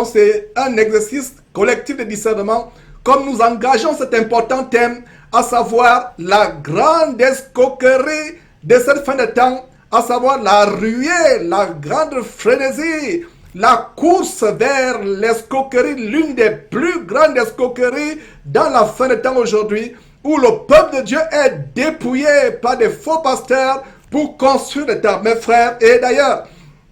Donc c'est un exercice collectif de discernement comme nous engageons cet important thème, à savoir la grande escroquerie de cette fin de temps, à savoir la ruée, la grande frénésie, la course vers l'escroquerie, l'une des plus grandes escroqueries dans la fin de temps aujourd'hui, où le peuple de Dieu est dépouillé par des faux pasteurs pour construire le temple. Mes frères, et d'ailleurs,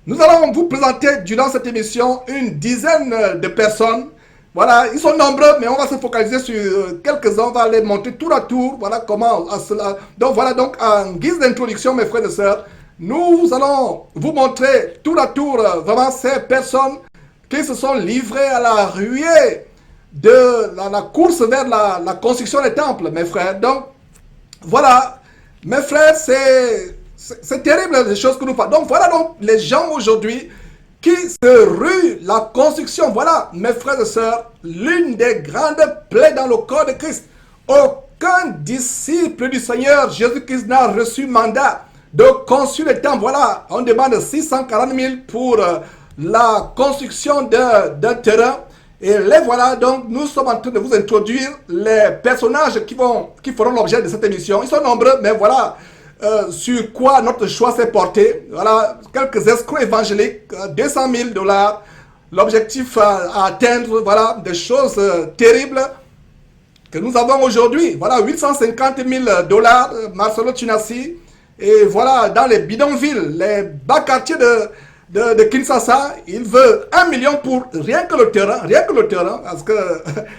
nous allons vous présenter durant cette émission une dizaine de personnes. Voilà, ils sont nombreux, mais on va se focaliser sur quelques-uns, on va les montrer tour à tour. Voilà comment cela. Donc voilà, donc en guise d'introduction, mes frères et sœurs, nous allons vous montrer tour à tour vraiment ces personnes qui se sont livrées à la ruée de la course vers la construction des temples, mes frères. Donc voilà, mes frères, c'est terrible les choses que nous faisons. Donc voilà donc les gens aujourd'hui qui se ruent la construction. Voilà, mes frères et sœurs, l'une des grandes plaies dans le corps de Christ. Aucun disciple du Seigneur Jésus-Christ n'a reçu mandat de construire le temple. Voilà, on demande 640 000 pour la construction d'un terrain. Et les voilà, donc nous sommes en train de vous introduire les personnages qui feront l'objet de cette émission. Ils sont nombreux, mais voilà sur quoi notre choix s'est porté. Voilà, quelques escrocs évangéliques, 200 000 $. L'objectif à atteindre, voilà, des choses terribles que nous avons aujourd'hui. Voilà, 850 000 $, Marcelo Tunasi. Et voilà, dans les bidonvilles, les bas quartiers de Kinshasa, il veut 1 million pour rien que le terrain, parce que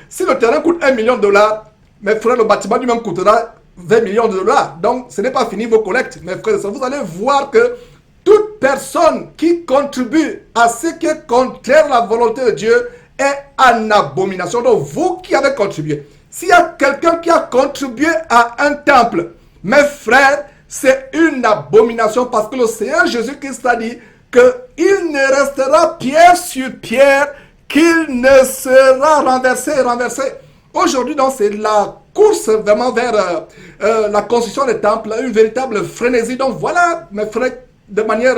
si le terrain coûte 1 million $, mes frères, le bâtiment lui-même coûtera 20 millions $. Donc, ce n'est pas fini vos collectes, mes frères et sœurs. Vous allez voir que toute personne qui contribue à ce qui est contraire à la volonté de Dieu est en abomination. Donc, vous qui avez contribué, s'il y a quelqu'un qui a contribué à un temple, mes frères, c'est une abomination parce que le Seigneur Jésus-Christ a dit qu'il ne restera pierre sur pierre, qu'il ne sera renversé. Aujourd'hui, donc, c'est la course vraiment vers la construction des temples, une véritable frénésie. Donc voilà, mes frères, de manière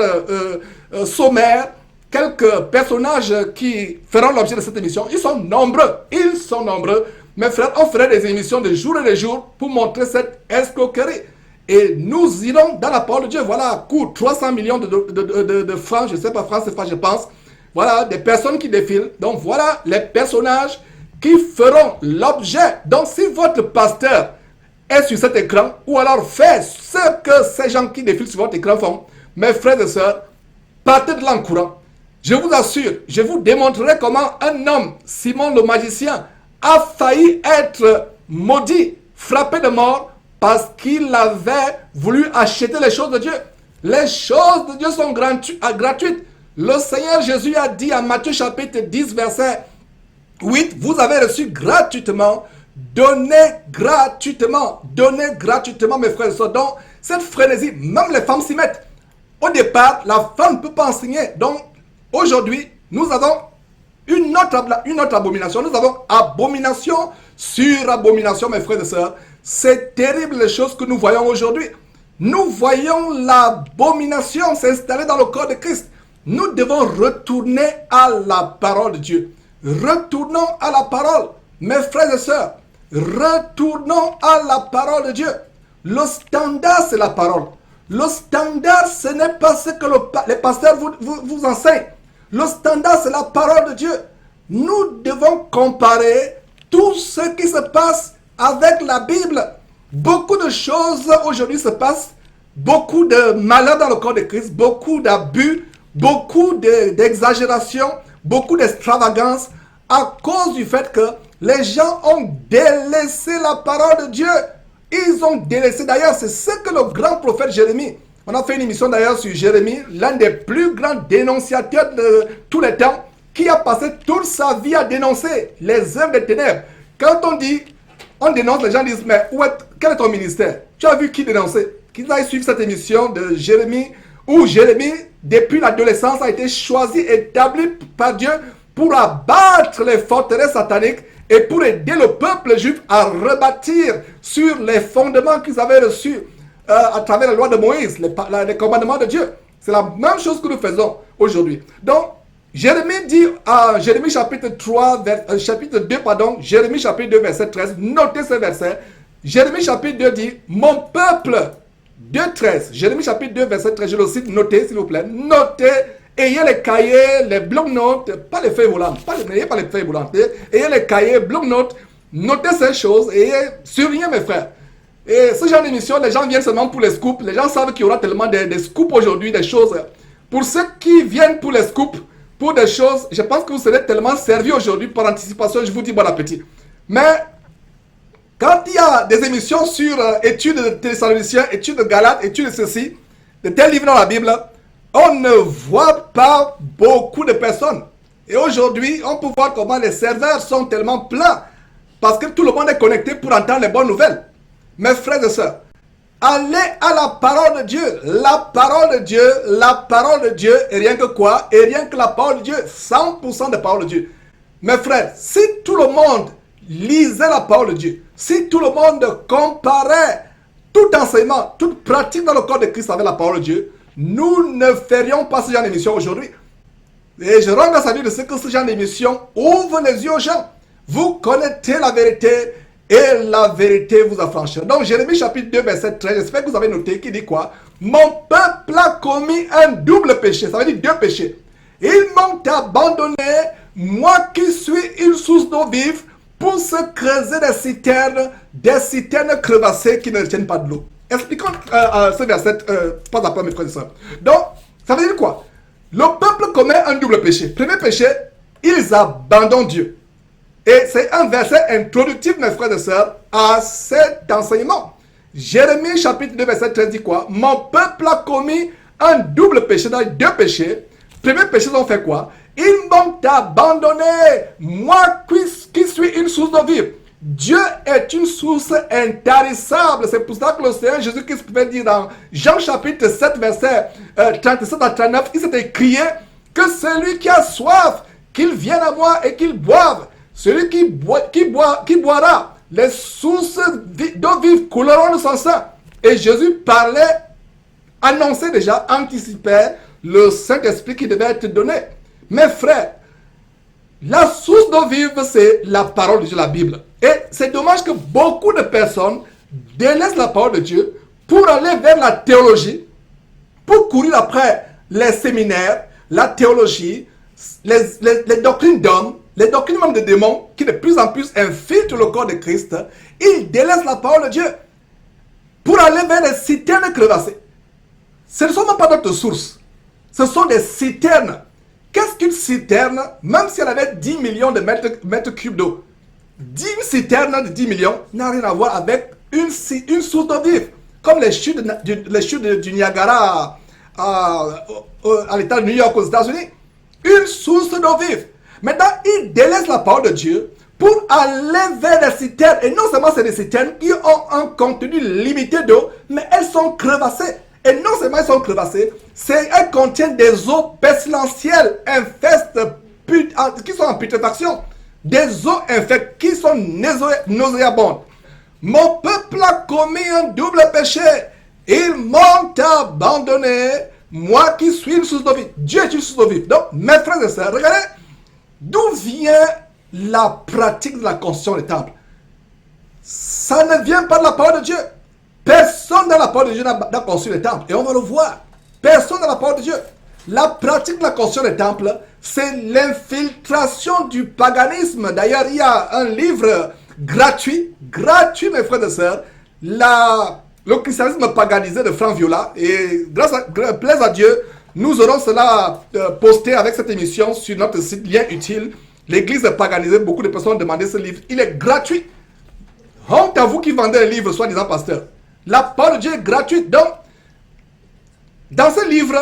sommaire, quelques personnages qui feront l'objet de cette émission. Ils sont nombreux. Mes frères, on ferait des émissions de jour et de jour pour montrer cette escroquerie. Et nous irons dans la parole de Dieu. Voilà, coût 300 millions de francs, je ne sais pas, francs CFA, je pense. Voilà, des personnes qui défilent. Donc voilà les personnages qui feront l'objet. Donc si votre pasteur est sur cet écran, ou alors fait ce que ces gens qui défilent sur votre écran font, mes frères et sœurs, partez de là en courant. Je vous assure, je vous démontrerai comment un homme, Simon le magicien, a failli être maudit, frappé de mort, parce qu'il avait voulu acheter les choses de Dieu. Les choses de Dieu sont gratuites. Le Seigneur Jésus a dit à Matthieu chapitre 10, verset 8, vous avez reçu gratuitement, donnez gratuitement, mes frères et sœurs. Donc, cette frénésie, même les femmes s'y mettent. Au départ, la femme ne peut pas enseigner. Donc, aujourd'hui, nous avons une autre abomination. Nous avons abomination sur abomination, mes frères et sœurs. C'est terrible les choses que nous voyons aujourd'hui. Nous voyons l'abomination s'installer dans le corps de Christ. Nous devons retourner à la parole de Dieu. Retournons à la parole, mes frères et sœurs. Retournons à la parole de Dieu. Le standard, c'est la parole. Le standard, ce n'est pas ce que les pasteurs vous enseignent. Le standard, c'est la parole de Dieu. Nous devons comparer tout ce qui se passe avec la Bible. Beaucoup de choses aujourd'hui se passent. Beaucoup de malheurs dans le corps de Christ. Beaucoup d'abus. Beaucoup d'exagération. Beaucoup d'extravagance. À cause du fait que les gens ont délaissé la parole de Dieu. Ils ont délaissé. D'ailleurs, c'est ce que le grand prophète Jérémie. On a fait une émission d'ailleurs sur Jérémie, l'un des plus grands dénonciateurs de tous les temps, qui a passé toute sa vie à dénoncer les œuvres des ténèbres. Quand on dénonce, les gens disent, mais quel est ton ministère? Tu as vu qui dénoncer? Qu'ils aillent suivre cette émission de Jérémie, où Jérémie, depuis l'adolescence, a été choisi, établi par Dieu pour abattre les forteresses sataniques et pour aider le peuple juif à rebâtir sur les fondements qu'ils avaient reçus à travers la loi de Moïse, les commandements de Dieu. C'est la même chose que nous faisons aujourd'hui. Donc, Jérémie dit à Jérémie chapitre 3, chapitre 2, pardon, Jérémie chapitre 2, verset 13, notez ce verset. Jérémie chapitre 2 dit, mon peuple, 2, 13, Jérémie chapitre 2, verset 13, je le cite, notez s'il vous plaît, notez, ayez les cahiers, les blocs-notes, pas les feuilles volantes, n'ayez pas les feuilles volantes, ayez les cahiers, blocs-notes, notez ces choses, et surveillez mes frères. Et ce genre d'émission, les gens viennent seulement pour les scoops, les gens savent qu'il y aura tellement des scoops aujourd'hui, des choses. Pour ceux qui viennent pour les scoops, pour des choses, je pense que vous serez tellement servis aujourd'hui par anticipation, je vous dis bon appétit. Mais quand il y a des émissions sur études de Thessaloniciens, études de Galates, études de ceci, de tels livres dans la Bible, on ne voit pas beaucoup de personnes. Et aujourd'hui, on peut voir comment les serveurs sont tellement pleins parce que tout le monde est connecté pour entendre les bonnes nouvelles. Mes frères et sœurs, allez à la parole de Dieu. La parole de Dieu, la parole de Dieu, et rien que quoi? Et rien que la parole de Dieu, 100% de parole de Dieu. Mes frères, si tout le monde lisait la parole de Dieu, si tout le monde comparait tout enseignement, toute pratique dans le corps de Christ avec la parole de Dieu, nous ne ferions pas ce genre d'émission aujourd'hui. Et je rends grâce à Dieu de ce que ce genre d'émission ouvre les yeux aux gens. Vous connaissez la vérité et la vérité vous affranchira. Donc Jérémie chapitre 2 verset 13, j'espère que vous avez noté qui dit quoi? Mon peuple a commis un double péché, ça veut dire deux péchés. Ils m'ont abandonné, moi qui suis une source d'eau vive, pour se creuser des citernes crevassées qui ne tiennent pas de l'eau. Expliquons ce verset, pas à pas mes frères et sœurs. Donc, ça veut dire quoi? Le peuple commet un double péché. Premier péché, ils abandonnent Dieu. Et c'est un verset introductif, mes frères et sœurs, à cet enseignement. Jérémie chapitre 2, verset 13 dit quoi? Mon peuple a commis un double péché, dans deux péchés. Premier péché, ils ont fait quoi? Ils m'ont abandonné, moi qui suis une source d'eau vive. Dieu est une source intarissable. C'est pour ça que le Seigneur Jésus-Christ pouvait dire dans Jean chapitre 7, verset 37 à 39, il s'est écrié que celui qui a soif, qu'il vienne à moi et qu'il boive. Celui qui boira, les sources d'eau vive couleront de son sang. Et Jésus parlait, annonçait déjà, anticipait le Saint-Esprit qui devait être donné. Mes frères, la source d'eau vive, c'est la parole de Dieu, la Bible. Et c'est dommage que beaucoup de personnes délaissent la parole de Dieu pour aller vers la théologie, pour courir après les séminaires, la théologie, les doctrines d'hommes, les doctrines même de démons, qui de plus en plus infiltrent le corps de Christ. Ils délaissent la parole de Dieu pour aller vers les citernes crevassées. Ce ne sont même pas d'autres sources. Ce sont des citernes. Qu'est-ce qu'une citerne? Même si elle avait 10 millions de mètres cubes d'eau, 10 citernes de 10 millions n'a rien à voir avec une source d'eau vive. Comme les chutes du Niagara à l'État de New York aux États-Unis. Une source d'eau vive. Maintenant, ils délaissent la parole de Dieu pour aller vers les citernes. Et non seulement c'est des citernes qui ont un contenu limité d'eau, mais elles sont crevassées. Et non seulement elles sont crevassées, elles contiennent des eaux pestilentielles, infestes, qui sont en putréfaction. Des eaux infectes qui sont nauséabondes. Mon peuple a commis un double péché. Ils m'ont abandonné, moi qui suis une source d'eau vive. Dieu est une source d'eau vive. Donc, mes frères et sœurs, regardez, d'où vient la pratique de la construction des temples? Ça ne vient pas de la parole de Dieu. Personne dans la parole de Dieu n'a construit les temples. Et on va le voir. Personne dans la parole de Dieu. La pratique de la construction des temples, c'est l'infiltration du paganisme. D'ailleurs, il y a un livre gratuit, mes frères et sœurs, le christianisme paganisé de Franck Viola. Et plaise à Dieu, nous aurons cela posté avec cette émission sur notre site, lien utile. L'église est paganisée, beaucoup de personnes ont demandé ce livre. Il est gratuit. Honte à vous qui vendez un livre, soi-disant pasteur. La parole de Dieu est gratuite. Donc, dans ce livre,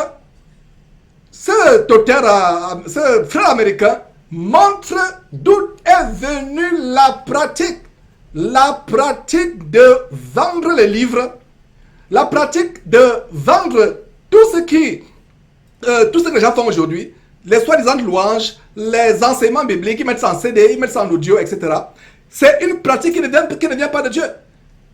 cet auteur, ce frère américain, montre d'où est venue la pratique. La pratique de vendre les livres, la pratique de vendre tout ce que les gens font aujourd'hui, les soi-disant louanges, les enseignements bibliques, ils mettent ça en CD, ils mettent ça en audio, etc. C'est une pratique qui ne vient pas de Dieu.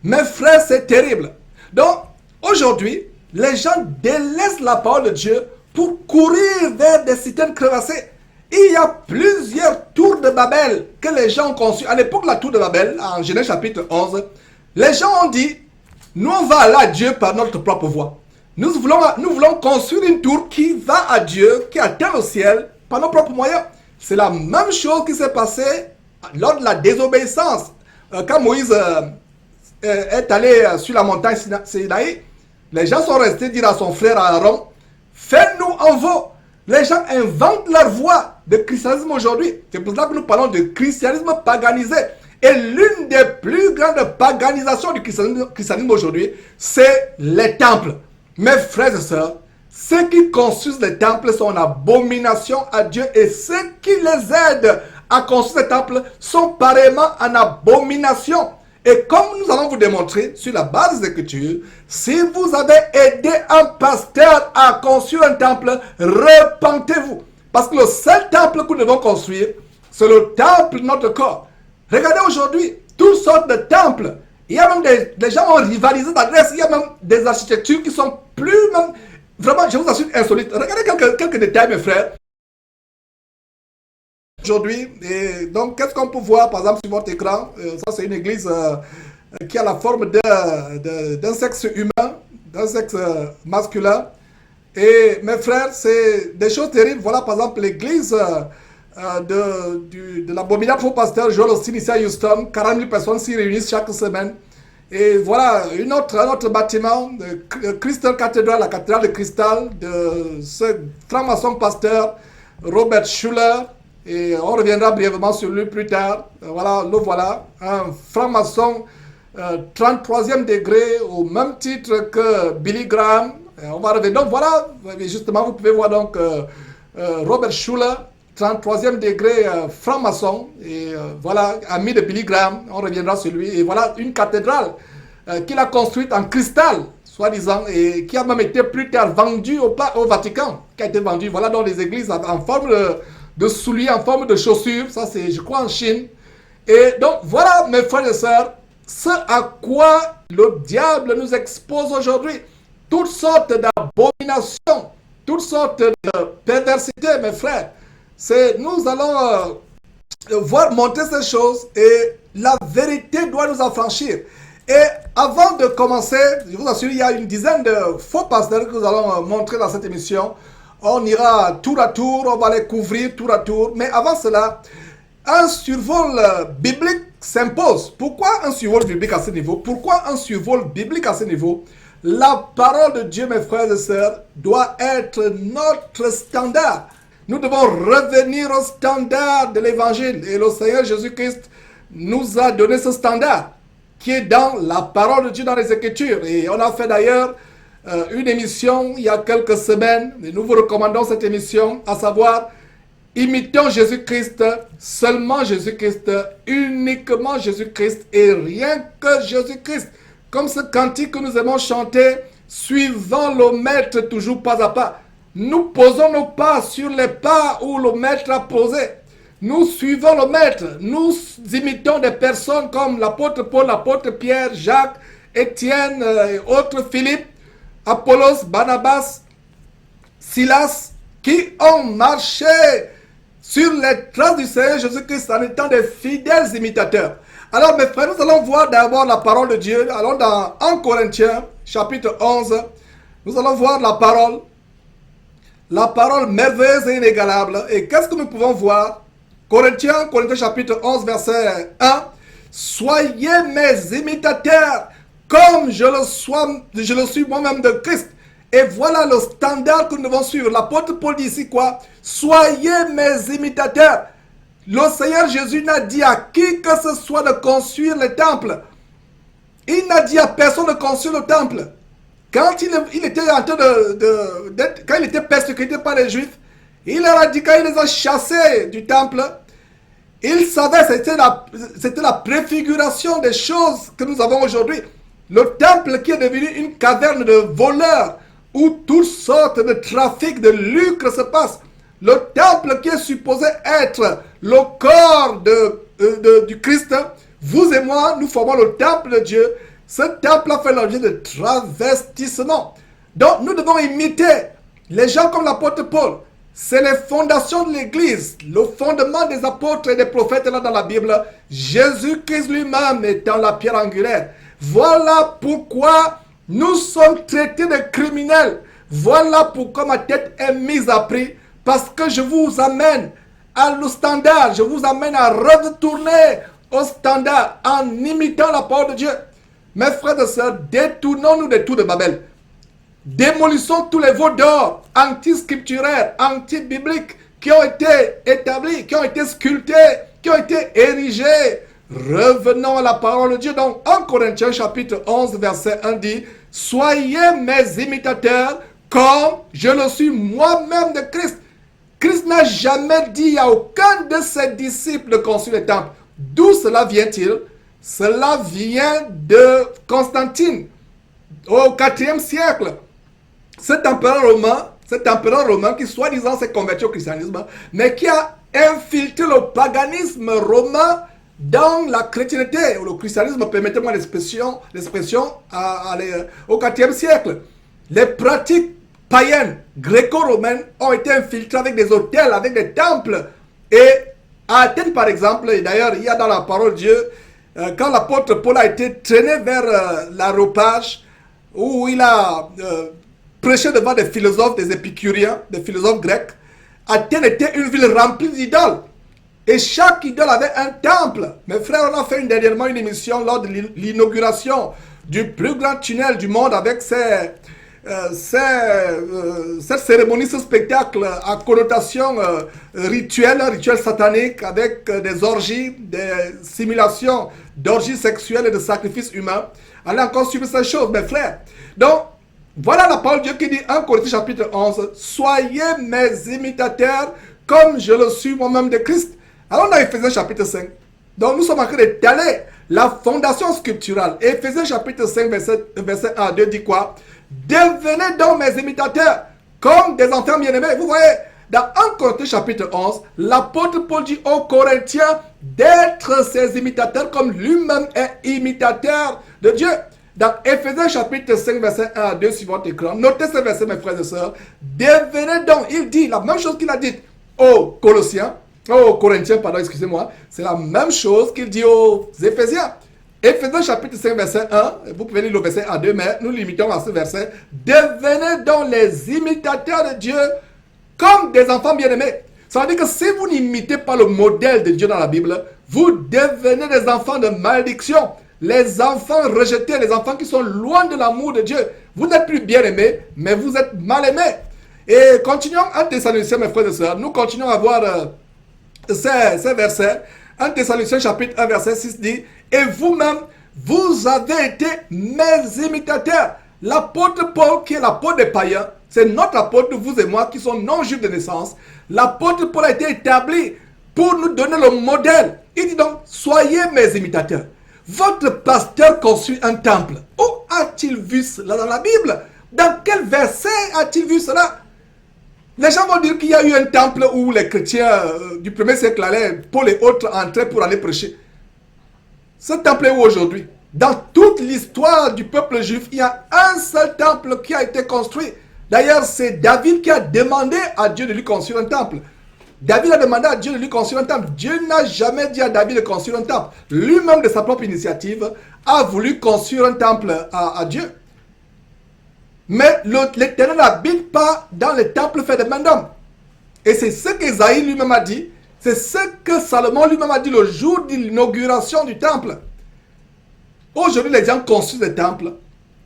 Mes frères, c'est terrible. Donc, aujourd'hui, les gens délaissent la parole de Dieu pour courir vers des citernes crevassées. Il y a plusieurs tours de Babel que les gens ont conçues. À l'époque de la tour de Babel, en Genèse chapitre 11, les gens ont dit, nous on va aller à Dieu par notre propre voie. Nous voulons construire une tour qui va à Dieu, qui atteint le ciel par nos propres moyens. C'est la même chose qui s'est passée lors de la désobéissance. Quand Moïse est allé sur la montagne Sinaï, les gens sont restés dire à son frère Aaron, fais-nous un veau. Les gens inventent leur voie de christianisme aujourd'hui. C'est pour cela que nous parlons de christianisme paganisé. Et l'une des plus grandes paganisations du christianisme aujourd'hui, c'est les temples. Mes frères et sœurs, ceux qui construisent les temples sont en abomination à Dieu et ceux qui les aident à construire ces temples sont pareillement en abomination. Et comme nous allons vous démontrer sur la base des Écritures, si vous avez aidé un pasteur à construire un temple, repentez-vous. Parce que le seul temple que nous devons construire, c'est le temple de notre corps. Regardez aujourd'hui, toutes sortes de temples. Il y a même des gens ont rivalisé d'adresse. Il y a même des architectures qui sont plus même, vraiment, je vous assure, insolites. Regardez quelques détails, mes frères. Aujourd'hui, et donc qu'est-ce qu'on peut voir par exemple sur votre écran? Ça c'est une église qui a la forme d'un sexe humain, d'un sexe masculin. Et mes frères, c'est des choses terribles. Voilà par exemple l'église de l'abominable faux pasteur Joel Osteen ici à Houston. 40 000 personnes s'y réunissent chaque semaine. Et voilà un autre bâtiment, Crystal Cathedral, la cathédrale de cristal de ce franc-maçon pasteur Robert Schuller. Et on reviendra brièvement sur lui plus tard. Voilà, le voilà, un franc-maçon 33e degré au même titre que Billy Graham. On va revenir. Donc voilà, justement, vous pouvez voir donc Robert Schuller, 33e degré franc-maçon. Et voilà, ami de Billy Graham. On reviendra sur lui. Et voilà une cathédrale qu'il a construite en cristal, soi-disant, et qui a même été plus tard vendue au Vatican, qui a été vendue. Voilà donc les églises en forme de souliers, en forme de chaussures. Ça, c'est, je crois, en Chine. Et donc, voilà, mes frères et sœurs, ce à quoi le diable nous expose aujourd'hui. Toutes sortes d'abominations, toutes sortes de perversités, mes frères. Nous allons voir monter ces choses et la vérité doit nous affranchir. Et avant de commencer, je vous assure, il y a une dizaine de faux pasteurs que nous allons montrer dans cette émission. On ira tour à tour, on va les couvrir tour à tour. Mais avant cela, un survol biblique s'impose. Pourquoi un survol biblique à ce niveau? Pourquoi un survol biblique à ce niveau? La parole de Dieu, mes frères et sœurs, doit être notre standard. Nous devons revenir au standard de l'évangile. Et le Seigneur Jésus-Christ nous a donné ce standard qui est dans la parole de Dieu, dans les Écritures. Et on a fait d'ailleurs une émission il y a quelques semaines, et nous vous recommandons cette émission, à savoir imitons Jésus-Christ, seulement Jésus-Christ, uniquement Jésus-Christ et rien que Jésus-Christ. Comme ce cantique que nous aimons chanter, suivant le maître toujours pas à pas. Nous posons nos pas sur les pas où le maître a posé. Nous suivons le maître. Nous imitons des personnes comme l'apôtre Paul, l'apôtre Pierre, Jacques, Étienne et autres, Philippe, Apollos, Barnabas, Silas, qui ont marché sur les traces du Seigneur Jésus-Christ en étant des fidèles imitateurs. Alors mes frères, nous allons voir d'abord la parole de Dieu. Allons dans 1 Corinthiens, chapitre 11. Nous allons voir la parole merveilleuse et inégalable. Et qu'est-ce que nous pouvons voir? Corinthiens chapitre 11, verset 1. Soyez mes imitateurs, comme je le suis moi-même de Christ. Et voilà le standard que nous devons suivre. L'apôtre Paul dit ici quoi? Soyez mes imitateurs. Le Seigneur Jésus n'a dit à qui que ce soit de construire le temple. Il n'a dit à personne de construire le temple. Quand il était en train quand il était persécuté par les Juifs, il leur a dit, quand il les a chassés du temple, il savait, c'était la préfiguration des choses que nous avons aujourd'hui. Le temple qui est devenu une caverne de voleurs, où toutes sortes de trafics, de lucre se passent. Le temple qui est supposé être le corps du Christ, vous et moi, nous formons le temple de Dieu. Ce temple a fait l'objet de travestissement. Donc, nous devons imiter les gens comme l'apôtre Paul. C'est les fondations de l'Église, le fondement des apôtres et des prophètes là dans la Bible. Jésus-Christ lui-même étant la pierre angulaire. Voilà pourquoi nous sommes traités de criminels. Voilà pourquoi ma tête est mise à prix. Parce que je vous amène au standard. Je vous amène à retourner au standard en imitant la parole de Dieu. Mes frères et sœurs, détournons-nous des tours de Babel. Démolissons tous les veaux d'or anti-scripturaires, anti-bibliques qui ont été établis, qui ont été sculptés, qui ont été érigés. Revenons à la parole de Dieu. Donc, 1 Corinthiens chapitre 11, verset 1 dit, « Soyez mes imitateurs comme je le suis moi-même de Christ. » Christ n'a jamais dit à aucun de ses disciples de construire le temple. D'où cela vient-il? Cela vient de Constantine, au IVe siècle. Cet empereur romain qui soi-disant s'est converti au christianisme, mais qui a infiltré le paganisme romain dans la chrétienté, ou le christianisme, permettez-moi l'expression au IVe siècle. Les pratiques païennes, gréco-romaines, ont été infiltrées avec des hôtels, avec des temples. Et à Athènes, par exemple, et d'ailleurs, il y a dans la parole de Dieu, quand l'apôtre Paul a été traîné vers l'aréopage, où il a prêché devant des philosophes, des épicuriens, des philosophes grecs, Athènes était une ville remplie d'idoles. Et chaque idole avait un temple. Mes frères, on a fait dernièrement une émission lors de l'inauguration du plus grand tunnel du monde avec cette cérémonie, ce spectacle à connotation rituelle satanique avec des orgies, des simulations d'orgies sexuelles et de sacrifices humains. Allez encore suivre ces choses, mes frères. Donc, voilà la parole de Dieu qui dit 1 Corinthiens chapitre 11, « Soyez mes imitateurs comme je le suis moi-même de Christ. » Alors on a Éphésiens chapitre 5. Donc nous sommes en train d'étaler la fondation scripturale. Éphésiens chapitre 5, verset 1 à 2 dit quoi? Devenez donc mes imitateurs, comme des enfants bien-aimés. Vous voyez, dans 1 Corinthiens chapitre 11, l'apôtre Paul dit aux Corinthiens d'être ses imitateurs comme lui-même est imitateur de Dieu. Dans Éphésiens chapitre 5, verset 1 à 2 sur votre écran, notez ce verset, mes frères et sœurs. Devenez donc, il dit la même chose qu'il a dit aux Corinthiens, pardon, excusez-moi. C'est la même chose qu'il dit aux Éphésiens. Éphésiens chapitre 5, verset 1, vous pouvez lire le verset 1 2, mais nous limitons à ce verset. Devenez donc les imitateurs de Dieu comme des enfants bien-aimés. Ça veut dire que si vous n'imitez pas le modèle de Dieu dans la Bible, vous devenez des enfants de malédiction. Les enfants rejetés, les enfants qui sont loin de l'amour de Dieu. Vous n'êtes plus bien-aimés, mais vous êtes mal-aimés. Et continuons 1 Thessaloniciens, mes frères et sœurs. Nous continuons à voir ces versets. 1 Thessaloniciens chapitre 1, verset 6 dit, « Et vous-même, vous avez été mes imitateurs. » L'apôtre Paul, qui est l'apôtre des païens, c'est notre apôtre, vous et moi, qui sommes non-juifs de naissance. L'apôtre Paul a été établi pour nous donner le modèle. Il dit donc, soyez mes imitateurs. Votre pasteur construit un temple. Où a-t-il vu cela dans la Bible? Dans quel verset a-t-il vu cela? Les gens vont dire qu'il y a eu un temple où les chrétiens du 1er siècle allaient, Paul et autres entraient pour aller prêcher. Ce temple est où aujourd'hui? Dans toute l'histoire du peuple juif, il y a un seul temple qui a été construit. D'ailleurs, c'est David qui a demandé à Dieu de lui construire un temple. David a demandé à Dieu de lui construire un temple. Dieu n'a jamais dit à David de construire un temple. Lui-même, de sa propre initiative, a voulu construire un temple à Dieu. Mais l'Éternel n'habite pas dans les temples faits de main d'homme. Et c'est ce qu'Ésaïe lui-même a dit. C'est ce que Salomon lui-même a dit le jour de l'inauguration du temple. Aujourd'hui, les gens construisent des temples,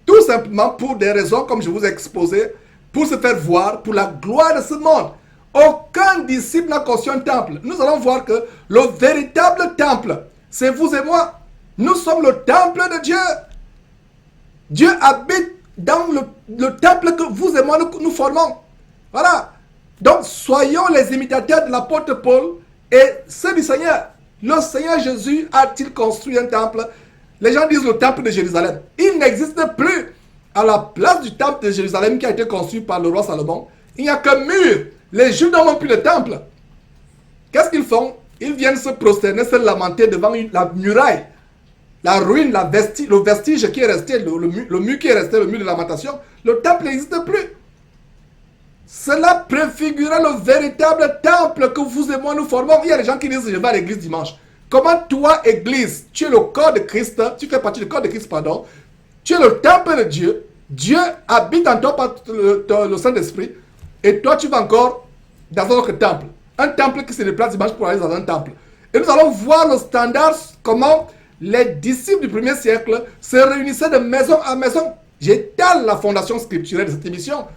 tout simplement pour des raisons, comme je vous ai exposé, pour se faire voir, pour la gloire de ce monde. Aucun disciple n'a construit un temple. Nous allons voir que le véritable temple, c'est vous et moi. Nous sommes le temple de Dieu. Dieu habite dans le temple que vous et moi nous formons. Voilà. Donc, soyons les imitateurs de l'apôtre Paul et ceux du Seigneur. Le Seigneur Jésus a-t-il construit un temple? Les gens disent le temple de Jérusalem. Il n'existe plus. À la place du temple de Jérusalem qui a été construit par le roi Salomon, il n'y a qu'un mur. Les Juifs n'ont plus de temple. Qu'est-ce qu'ils font? Ils viennent se prosterner, se lamenter devant la muraille, la ruine, le vestige qui est resté, le mur qui est resté, le mur de lamentation. Le temple n'existe plus. Cela préfigurait le véritable temple que vous et moi nous formons. Il y a des gens qui disent, je vais à l'église dimanche. Comment toi, église, tu es le corps de Christ, tu fais partie du corps de Christ, pardon. Tu es le temple de Dieu. Dieu habite en toi par le Saint-Esprit. Et toi, tu vas encore dans un autre temple. Un temple qui se déplace dimanche pour aller dans un temple. Et nous allons voir le standard, comment les disciples du premier siècle se réunissaient de maison à maison. J'étale la fondation scripturelle de cette émission.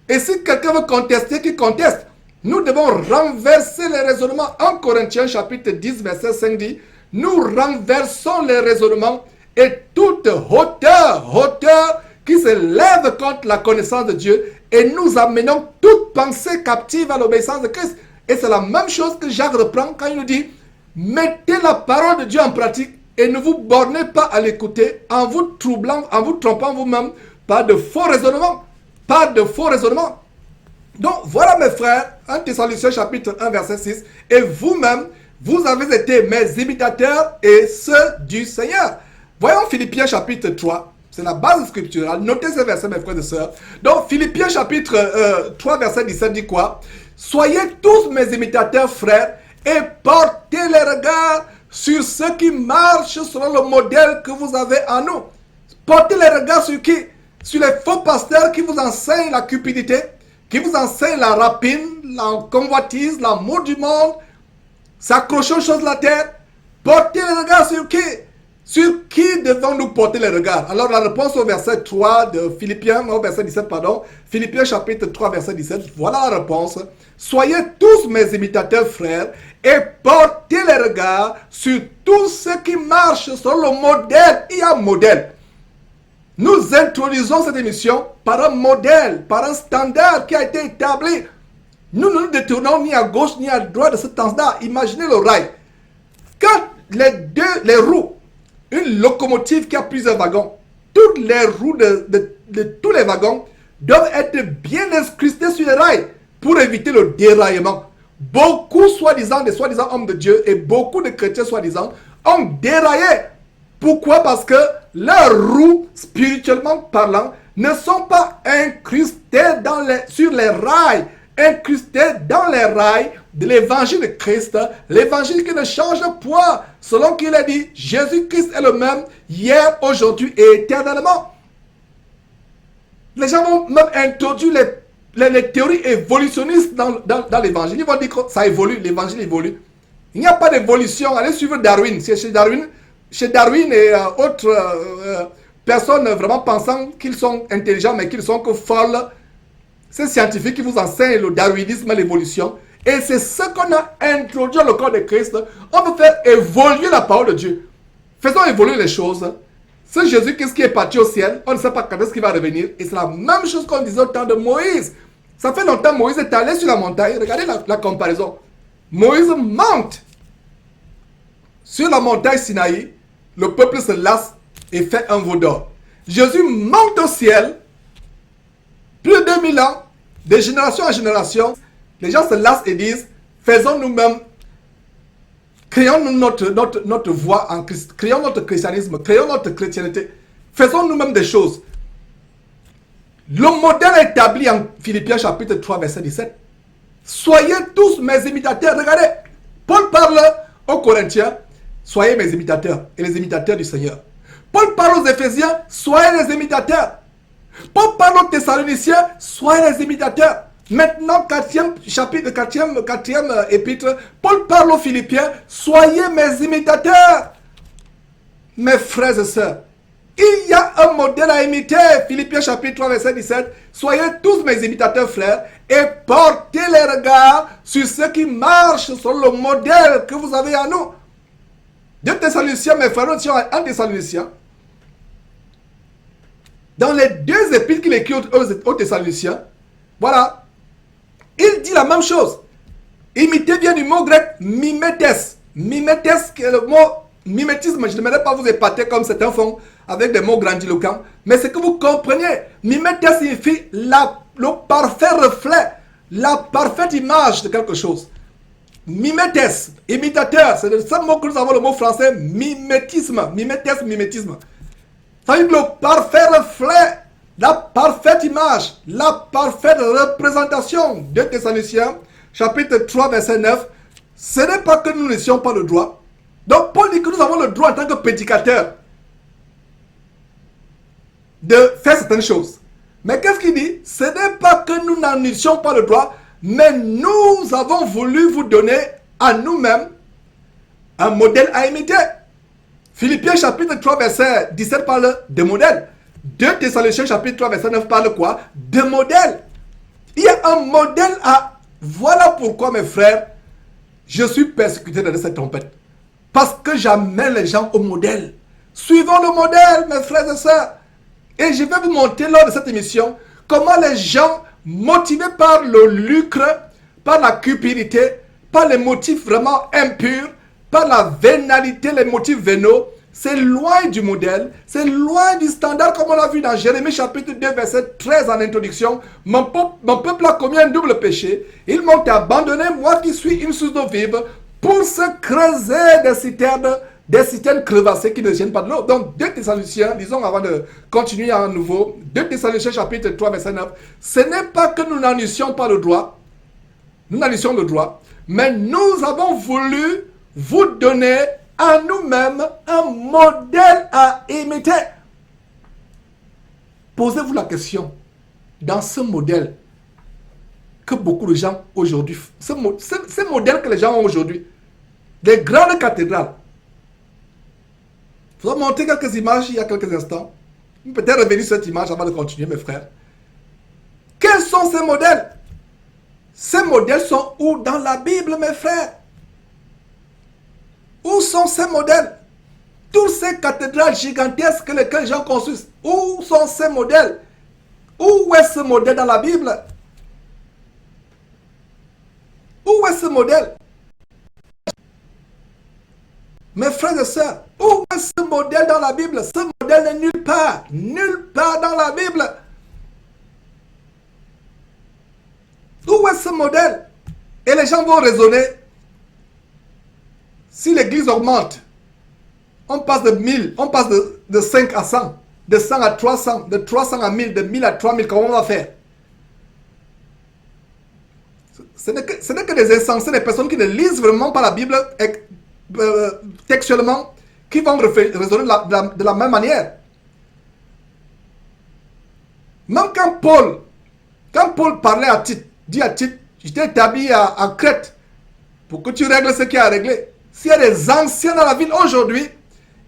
Et si quelqu'un veut contester, qu'il conteste. Nous devons renverser les raisonnements. En Corinthiens chapitre 10, verset 5 dit, nous renversons les raisonnements et toute hauteur qui se lève contre la connaissance de Dieu et nous amenons toute pensée captive à l'obéissance de Christ. Et c'est la même chose que Jacques reprend quand il nous dit, mettez la parole de Dieu en pratique et ne vous bornez pas à l'écouter en vous troublant, en vous trompant vous-même par de faux raisonnements. Pas de faux raisonnements. Donc voilà mes frères, 1 Thessaloniciens chapitre 1 verset 6, et vous-même, vous avez été mes imitateurs et ceux du Seigneur. Voyons Philippiens chapitre 3, c'est la base scripturale, notez ces versets mes frères et sœurs. Donc Philippiens chapitre 3 verset 17 dit quoi? Soyez tous mes imitateurs frères et portez les regards sur ceux qui marchent selon le modèle que vous avez en nous. Portez les regards sur qui? Sur les faux pasteurs qui vous enseignent la cupidité, qui vous enseignent la rapine, la convoitise, l'amour du monde, s'accrocher aux choses de la terre. Portez les regards sur qui? Sur qui devons-nous porter les regards? Alors la réponse au verset 3 de Philippiens, au verset 17, pardon, Philippiens chapitre 3 verset 17, voilà la réponse. Soyez tous mes imitateurs frères et portez les regards sur tous ceux qui marchent selon le modèle. Il y a un modèle. Nous introduisons cette émission par un modèle, par un standard qui a été établi. Nous ne nous détournons ni à gauche ni à droite de ce standard. Imaginez le rail. Quand les roues, une locomotive qui a plusieurs wagons, toutes les roues de tous les wagons doivent être bien incrustées sur les rails pour éviter le déraillement. Beaucoup, soi-disant, des soi-disant hommes de Dieu et beaucoup de chrétiens, soi-disant, ont déraillé. Pourquoi? Parce que leurs roues, spirituellement parlant, ne sont pas incrustées sur les rails, incrustées dans les rails de l'évangile de Christ, l'évangile qui ne change point, selon qu'il a dit, Jésus-Christ est le même, hier, aujourd'hui et éternellement. Les gens vont même introduire les théories évolutionnistes dans l'évangile. Ils vont dire que ça évolue, l'évangile évolue. Il n'y a pas d'évolution. Allez suivre Darwin. C'est chez Darwin et autres personnes vraiment pensant qu'ils sont intelligents mais qu'ils sont que folles. C'est scientifique qui vous enseigne le darwinisme et l'évolution. Et c'est ce qu'on a introduit dans le corps de Christ. On veut faire évoluer la parole de Dieu. Faisons évoluer les choses. C'est Jésus-Christ qui est parti au ciel. On ne sait pas quand est-ce qu'il va revenir. Et c'est la même chose qu'on disait au temps de Moïse. Ça fait longtemps que Moïse est allé sur la montagne. Regardez la comparaison. Moïse monte sur la montagne Sinaï. Le peuple se lasse et fait un veau d'or. Jésus monte au ciel. Plus de 2000 ans. De génération en génération. Les gens se lassent et disent, faisons nous-mêmes, créons notre voie en Christ, créons notre christianisme, créons notre chrétienté, faisons nous-mêmes des choses. Le modèle établi en Philippiens chapitre 3 verset 17, soyez tous mes imitateurs. Regardez, Paul parle aux Corinthiens, soyez mes imitateurs et les imitateurs du Seigneur. Paul parle aux Éphésiens, soyez les imitateurs. Paul parle aux Thessaloniciens, soyez les imitateurs. Maintenant, 4e chapitre, 4e épître, Paul parle aux Philippiens, soyez mes imitateurs. Mes frères et sœurs, il y a un modèle à imiter. Philippiens chapitre 3 verset 17, soyez tous mes imitateurs frères et portez les regards sur ceux qui marchent sur le modèle que vous avez en nous. 2 Thessaloniciens, mes frères, nous sommes en Thessaloniciens. Dans les deux épîtres qu'il écrit aux Thessaloniciens, voilà, il dit la même chose. Imitez bien du mot grec mimétes. Mimétes, qui est le mot mimétisme. Je n'aimerais pas vous épater comme certains font avec des mots grandiloquents. Mais c'est que vous compreniez. Mimétes signifie le parfait reflet, la parfaite image de quelque chose. Mimétes, imitateur. C'est le seul mot que nous avons, le mot français mimétisme. Mimétes, mimétisme. Ça veut dire le parfait reflet la parfaite image, la parfaite représentation. 2 Thessaloniciens, chapitre 3, verset 9. Ce n'est pas que nous n'ayons pas le droit. Donc Paul dit que nous avons le droit en tant que prédicateurs de faire certaines choses. Mais qu'est-ce qu'il dit? Ce n'est pas que nous n'en ayons pas le droit, mais nous avons voulu vous donner à nous-mêmes un modèle à imiter. Philippiens chapitre 3 verset 17 parle de modèle. 2 Thessaloniciens chapitre 3 verset 9 parle quoi? De modèle. Il y a un modèle à... Voilà pourquoi mes frères, je suis persécuté dans cette tempête. Parce que j'amène les gens au modèle. Suivons le modèle, mes frères et sœurs. Et je vais vous montrer lors de cette émission comment les gens motivés par le lucre, par la cupidité, par les motifs vraiment impurs, par la vénalité, les motifs vénaux, c'est loin du modèle, c'est loin du standard comme on l'a vu dans Jérémie chapitre 2 verset 13 en introduction. Mon peuple a commis un double péché. Ils m'ont abandonné, moi qui suis une source d'eau vive, pour se creuser des citernes crevassées qui ne tiennent pas de l'eau. Donc 2 Thessaloniciens, disons avant de continuer à nouveau, 2 Thessaloniciens chapitre 3 verset 9, ce n'est pas que nous n'en eussions pas le droit, nous n'en eussions le droit, mais nous avons voulu vous donner à nous-mêmes un modèle à imiter. Posez-vous la question, dans ce modèle que beaucoup de gens aujourd'hui, ce modèle que les gens ont aujourd'hui, des grandes cathédrales. Je vais montrer quelques images il y a quelques instants. Peut-être revenir sur cette image avant de continuer, mes frères. Quels sont ces modèles? Ces modèles sont où dans la Bible, mes frères? Où sont ces modèles? Toutes ces cathédrales gigantesques que les gens construisent, où sont ces modèles? Où est ce modèle dans la Bible? Où est ce modèle? Mes frères et sœurs, où est ce modèle dans la Bible? Ce modèle n'est nulle part dans la Bible. Où est ce modèle? Et les gens vont raisonner. Si l'église augmente, on passe de 1000, on passe de 5 à 100, de 100 à 300, de 300 à 1000, de 1000 à 3000, comment on va faire? Ce n'est que des insensés, des personnes qui ne lisent vraiment pas la Bible textuellement, qui vont raisonner de la même manière. Même quand Paul parlait à Tite, dit à Tite, je t'ai établi à Crète pour que tu règles ce qui est à régler. S'il y a des anciens dans la ville aujourd'hui,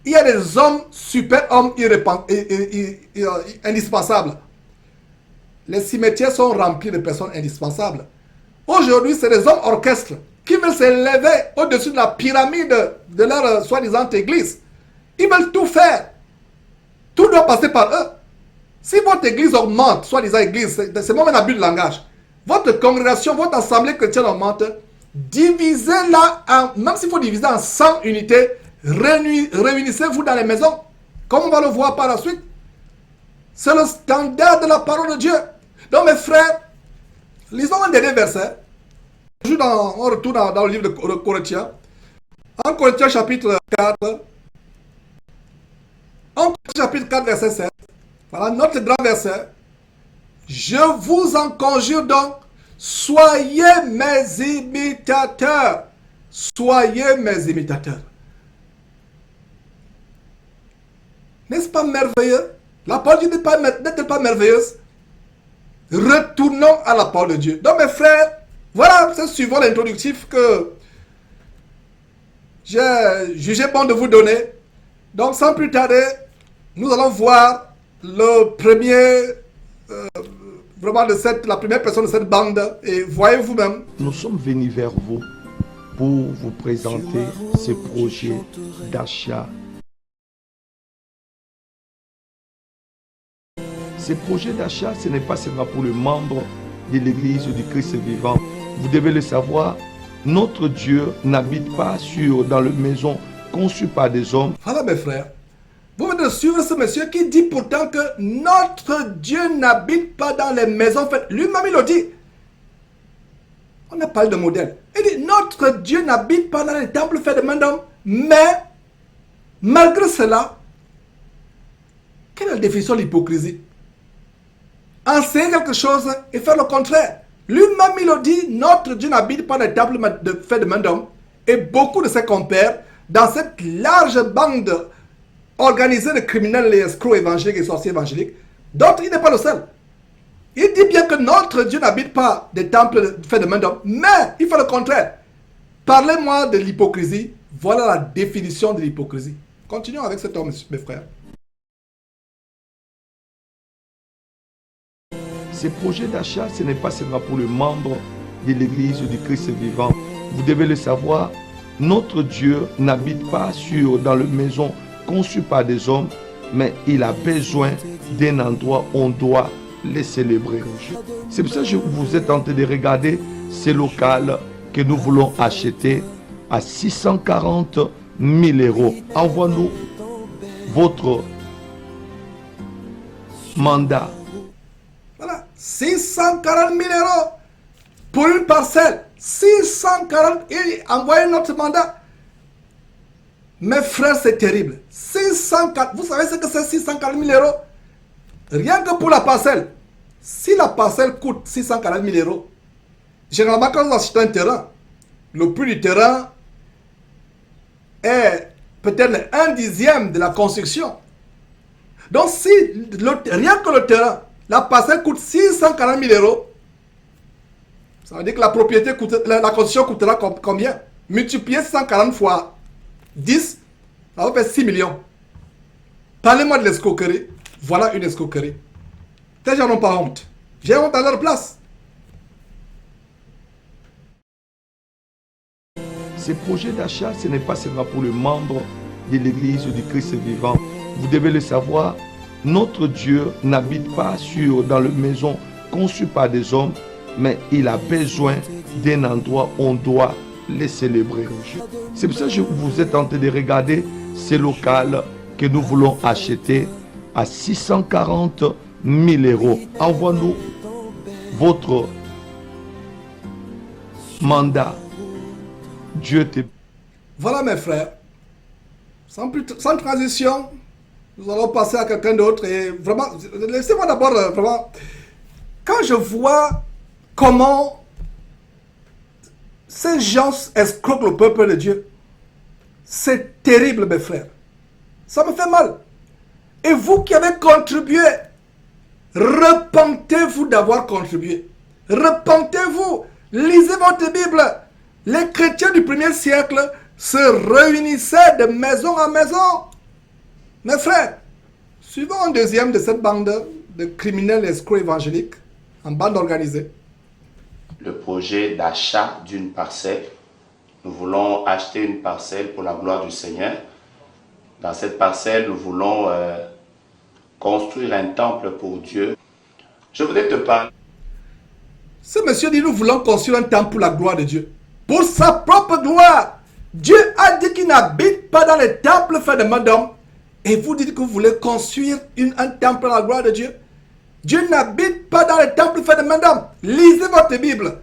il y a des hommes, super hommes indispensables. Les cimetières sont remplis de personnes indispensables. Aujourd'hui, c'est des hommes orchestres qui veulent s'élever au-dessus de la pyramide de leur soi-disant église. Ils veulent tout faire. Tout doit passer par eux. Si votre église augmente, soi-disant église, c'est même un abus de langage. Votre congrégation, votre assemblée chrétienne augmente, divisez-la, même s'il faut diviser en 100 unités, réunissez-vous dans les maisons, comme on va le voir par la suite. C'est le standard de la parole de Dieu. Donc mes frères, lisons un dernier verset. On retourne dans le livre de Corinthiens. En Corinthiens chapitre 4. En Corinthiens chapitre 4 verset 7. Voilà notre grand verset. Je vous en conjure donc, soyez mes imitateurs. Soyez mes imitateurs. N'est-ce pas merveilleux? La parole de Dieu n'est-elle pas merveilleuse? Retournons à la parole de Dieu. Donc mes frères, voilà, c'est suivant l'introductif que j'ai jugé bon de vous donner. Donc sans plus tarder, nous allons voir le premier, vraiment la première personne de cette bande. Et voyez vous-même. Nous sommes venus vers vous pour vous présenter ce projet d'achat. Ce projet d'achat, ce n'est pas seulement pour le membre de l'Église du Christ vivant. Vous devez le savoir, notre Dieu n'habite pas dans les maisons conçues par des hommes. Voilà mes frères. Vous venez de suivre ce monsieur qui dit pourtant que notre Dieu n'habite pas dans les maisons faites. Lui-même il le dit. On a parlé de modèle. Il dit notre Dieu n'habite pas dans les temples faits de main d'homme. Mais, malgré cela, quelle est la définition de l'hypocrisie? enseigner quelque chose et faire le contraire. Lui-même, il le dit, notre Dieu n'habite pas dans les temples faits de main d'homme. Et beaucoup de ses compères, dans cette large bande organisée de criminels et escrocs évangéliques et sorciers évangéliques, d'autres, il n'est pas le seul. Il dit bien que notre Dieu n'habite pas des temples faits de main d'homme, mais il fait le contraire. Parlez-moi de l'hypocrisie. Voilà la définition de l'hypocrisie. Continuons avec cet homme, mes frères. Ces projets d'achat, ce n'est pas seulement pour les membres de l'Église du Christ vivant. Vous devez le savoir, notre Dieu n'habite pas dans les maisons conçues par des hommes, mais il a besoin d'un endroit où on doit les célébrer. C'est pour ça que vous êtes en train de regarder ces locales que nous voulons acheter à 640 000 euros. Envoie-nous votre mandat. Voilà, 640 000 euros pour une parcelle. 640 et envoyez notre mandat. Mes frères, c'est terrible. 640, vous savez ce que c'est 640 000 euros? Rien que pour la parcelle. Si la parcelle coûte 640 000 euros, généralement quand vous achetez un terrain, le prix du terrain est peut-être un dixième de la construction. Donc si rien que le terrain, la parcelle coûte 640 000 euros, ça veut dire que la propriété coûte, la construction coûtera combien? Multiplier 140 fois 10, ça va faire 6 millions. Parlez-moi de l'escroquerie. Voilà une escroquerie. Les gens n'ont pas honte. J'ai honte à leur place. Ces projets d'achat, ce n'est pas seulement pour les membres de l'Église du Christ vivant. Vous devez le savoir, notre Dieu n'habite pas dans les maisons conçues par des hommes, mais il a besoin d'un endroit où on doit les célébrer. C'est pour ça que vous êtes en train de regarder ces locales que nous voulons acheter à 640 000 euros. Envoie-nous votre mandat. Dieu te... Voilà mes frères. Sans transition, nous allons passer à quelqu'un d'autre. Et vraiment, laissez-moi d'abord, vraiment, quand je vois comment ces gens escroquent le peuple de Dieu, c'est terrible, mes frères. Ça me fait mal. Et vous qui avez contribué, repentez-vous d'avoir contribué. Repentez-vous. Lisez votre Bible. Les chrétiens du 1er siècle se réunissaient de maison en maison. Mes frères, suivons un deuxième de cette bande de criminels escrocs évangéliques en bande organisée. Le projet d'achat d'une parcelle. Nous voulons acheter une parcelle pour la gloire du Seigneur. Dans cette parcelle, nous voulons construire un temple pour Dieu. Je voudrais te parler. Ce monsieur dit, nous voulons construire un temple pour la gloire de Dieu. Pour sa propre gloire. Dieu a dit qu'il n'habite pas dans les temples faits de main d'homme. Et vous dites que vous voulez construire un temple à la gloire de Dieu. Dieu n'habite pas dans les temples faits de main d'homme. Lisez votre Bible.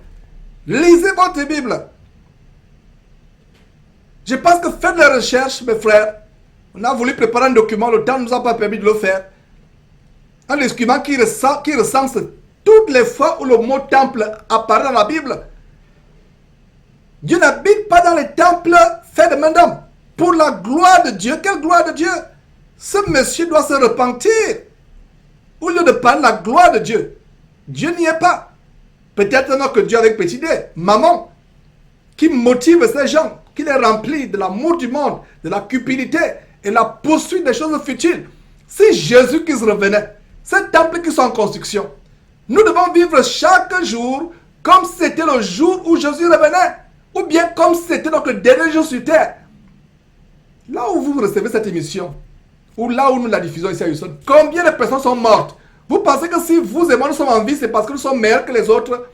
Lisez votre Bible. Je pense que faites les recherches, mes frères. On a voulu préparer un document, le temps ne nous a pas permis de le faire. Un document qui recense toutes les fois où le mot temple apparaît dans la Bible. Dieu n'habite pas dans les temples faits de main d'homme. Pour la gloire de Dieu, quelle gloire de Dieu? Ce monsieur doit se repentir. Au lieu de parler de la gloire de Dieu, Dieu n'y est pas. Peut-être non que Dieu avec petit d, maman, qui motive ces gens, qui les remplit de l'amour du monde, de la cupidité et la poursuite des choses futiles. Si Jésus-Christ revenait, ces temples qui sont en construction, nous devons vivre chaque jour comme si c'était le jour où Jésus revenait, ou bien comme si c'était notre dernier jour sur terre. Là où vous recevez cette émission, ou là où nous la diffusons ici à Houston, combien de personnes sont mortes? Vous pensez que si vous et moi nous sommes en vie, c'est parce que nous sommes meilleurs que les autres?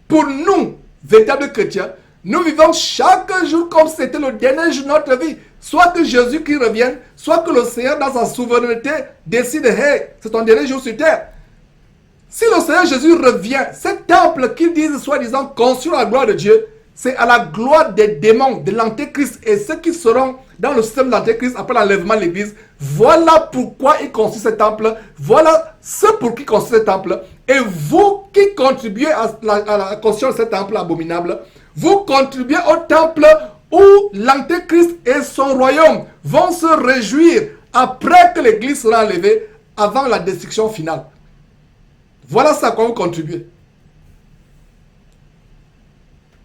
Pour nous, véritables chrétiens, nous vivons chaque jour comme si c'était le dernier jour de notre vie. Soit que Jésus qui revienne, soit que le Seigneur dans sa souveraineté décide, hey, c'est ton dernier jour sur terre. Si le Seigneur Jésus revient, ce temple qu'ils disent soi-disant conçu à la gloire de Dieu, c'est à la gloire des démons, de l'antéchrist et ceux qui seront dans le système de l'antéchrist après l'enlèvement de l'église. Voilà pourquoi il construit ce temple. Voilà ce pour qui il construit ce temple. Et vous qui contribuez à la construction de ce temple abominable, vous contribuez au temple où l'antéchrist et son royaume vont se réjouir après que l'église sera enlevée, avant la destruction finale. Voilà ça à quoi vous contribuez.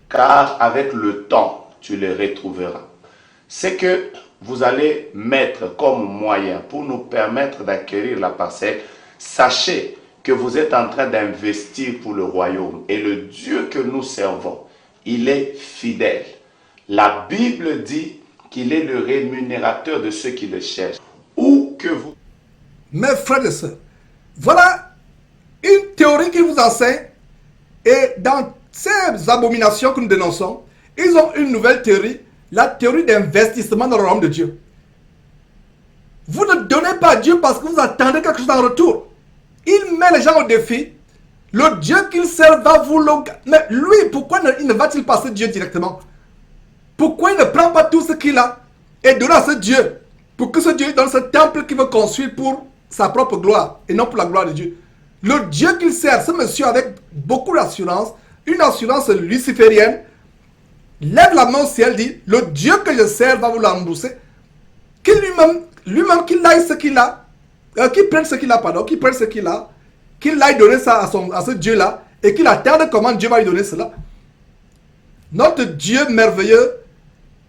Car avec le temps, tu les retrouveras. C'est que vous allez mettre comme moyen pour nous permettre d'acquérir la parcelle. Sachez que vous êtes en train d'investir pour le royaume. Et le Dieu que nous servons, il est fidèle. La Bible dit qu'il est le rémunérateur de ceux qui le cherchent. Où que vous... Mes frères et sœurs, voilà une théorie qui vous enseigne. Et dans ces abominations que nous dénonçons, ils ont une nouvelle théorie, la théorie d'investissement dans le royaume de Dieu. Vous ne donnez pas à Dieu parce que vous attendez quelque chose en retour. Il met les gens au défi. Le Dieu qu'il sert va vous le... Mais lui, pourquoi ne va-t-il passer Dieu directement? Pourquoi il ne prend pas tout ce qu'il a et donne à ce Dieu pour que ce Dieu lui donne ce temple qu'il veut construire pour sa propre gloire et non pour la gloire de Dieu? Le Dieu qu'il sert, ce monsieur avec beaucoup d'assurance, une assurance luciférienne, lève la main au ciel, dit, le Dieu que je sers va vous l'embourser. Qu'il lui-même, qu'il aille ce qu'il a, qu'il prenne ce qu'il a, pardon, qu'il prenne ce qu'il a, qu'il aille donner ça à ce Dieu-là, et qu'il attende comment Dieu va lui donner cela. Notre Dieu merveilleux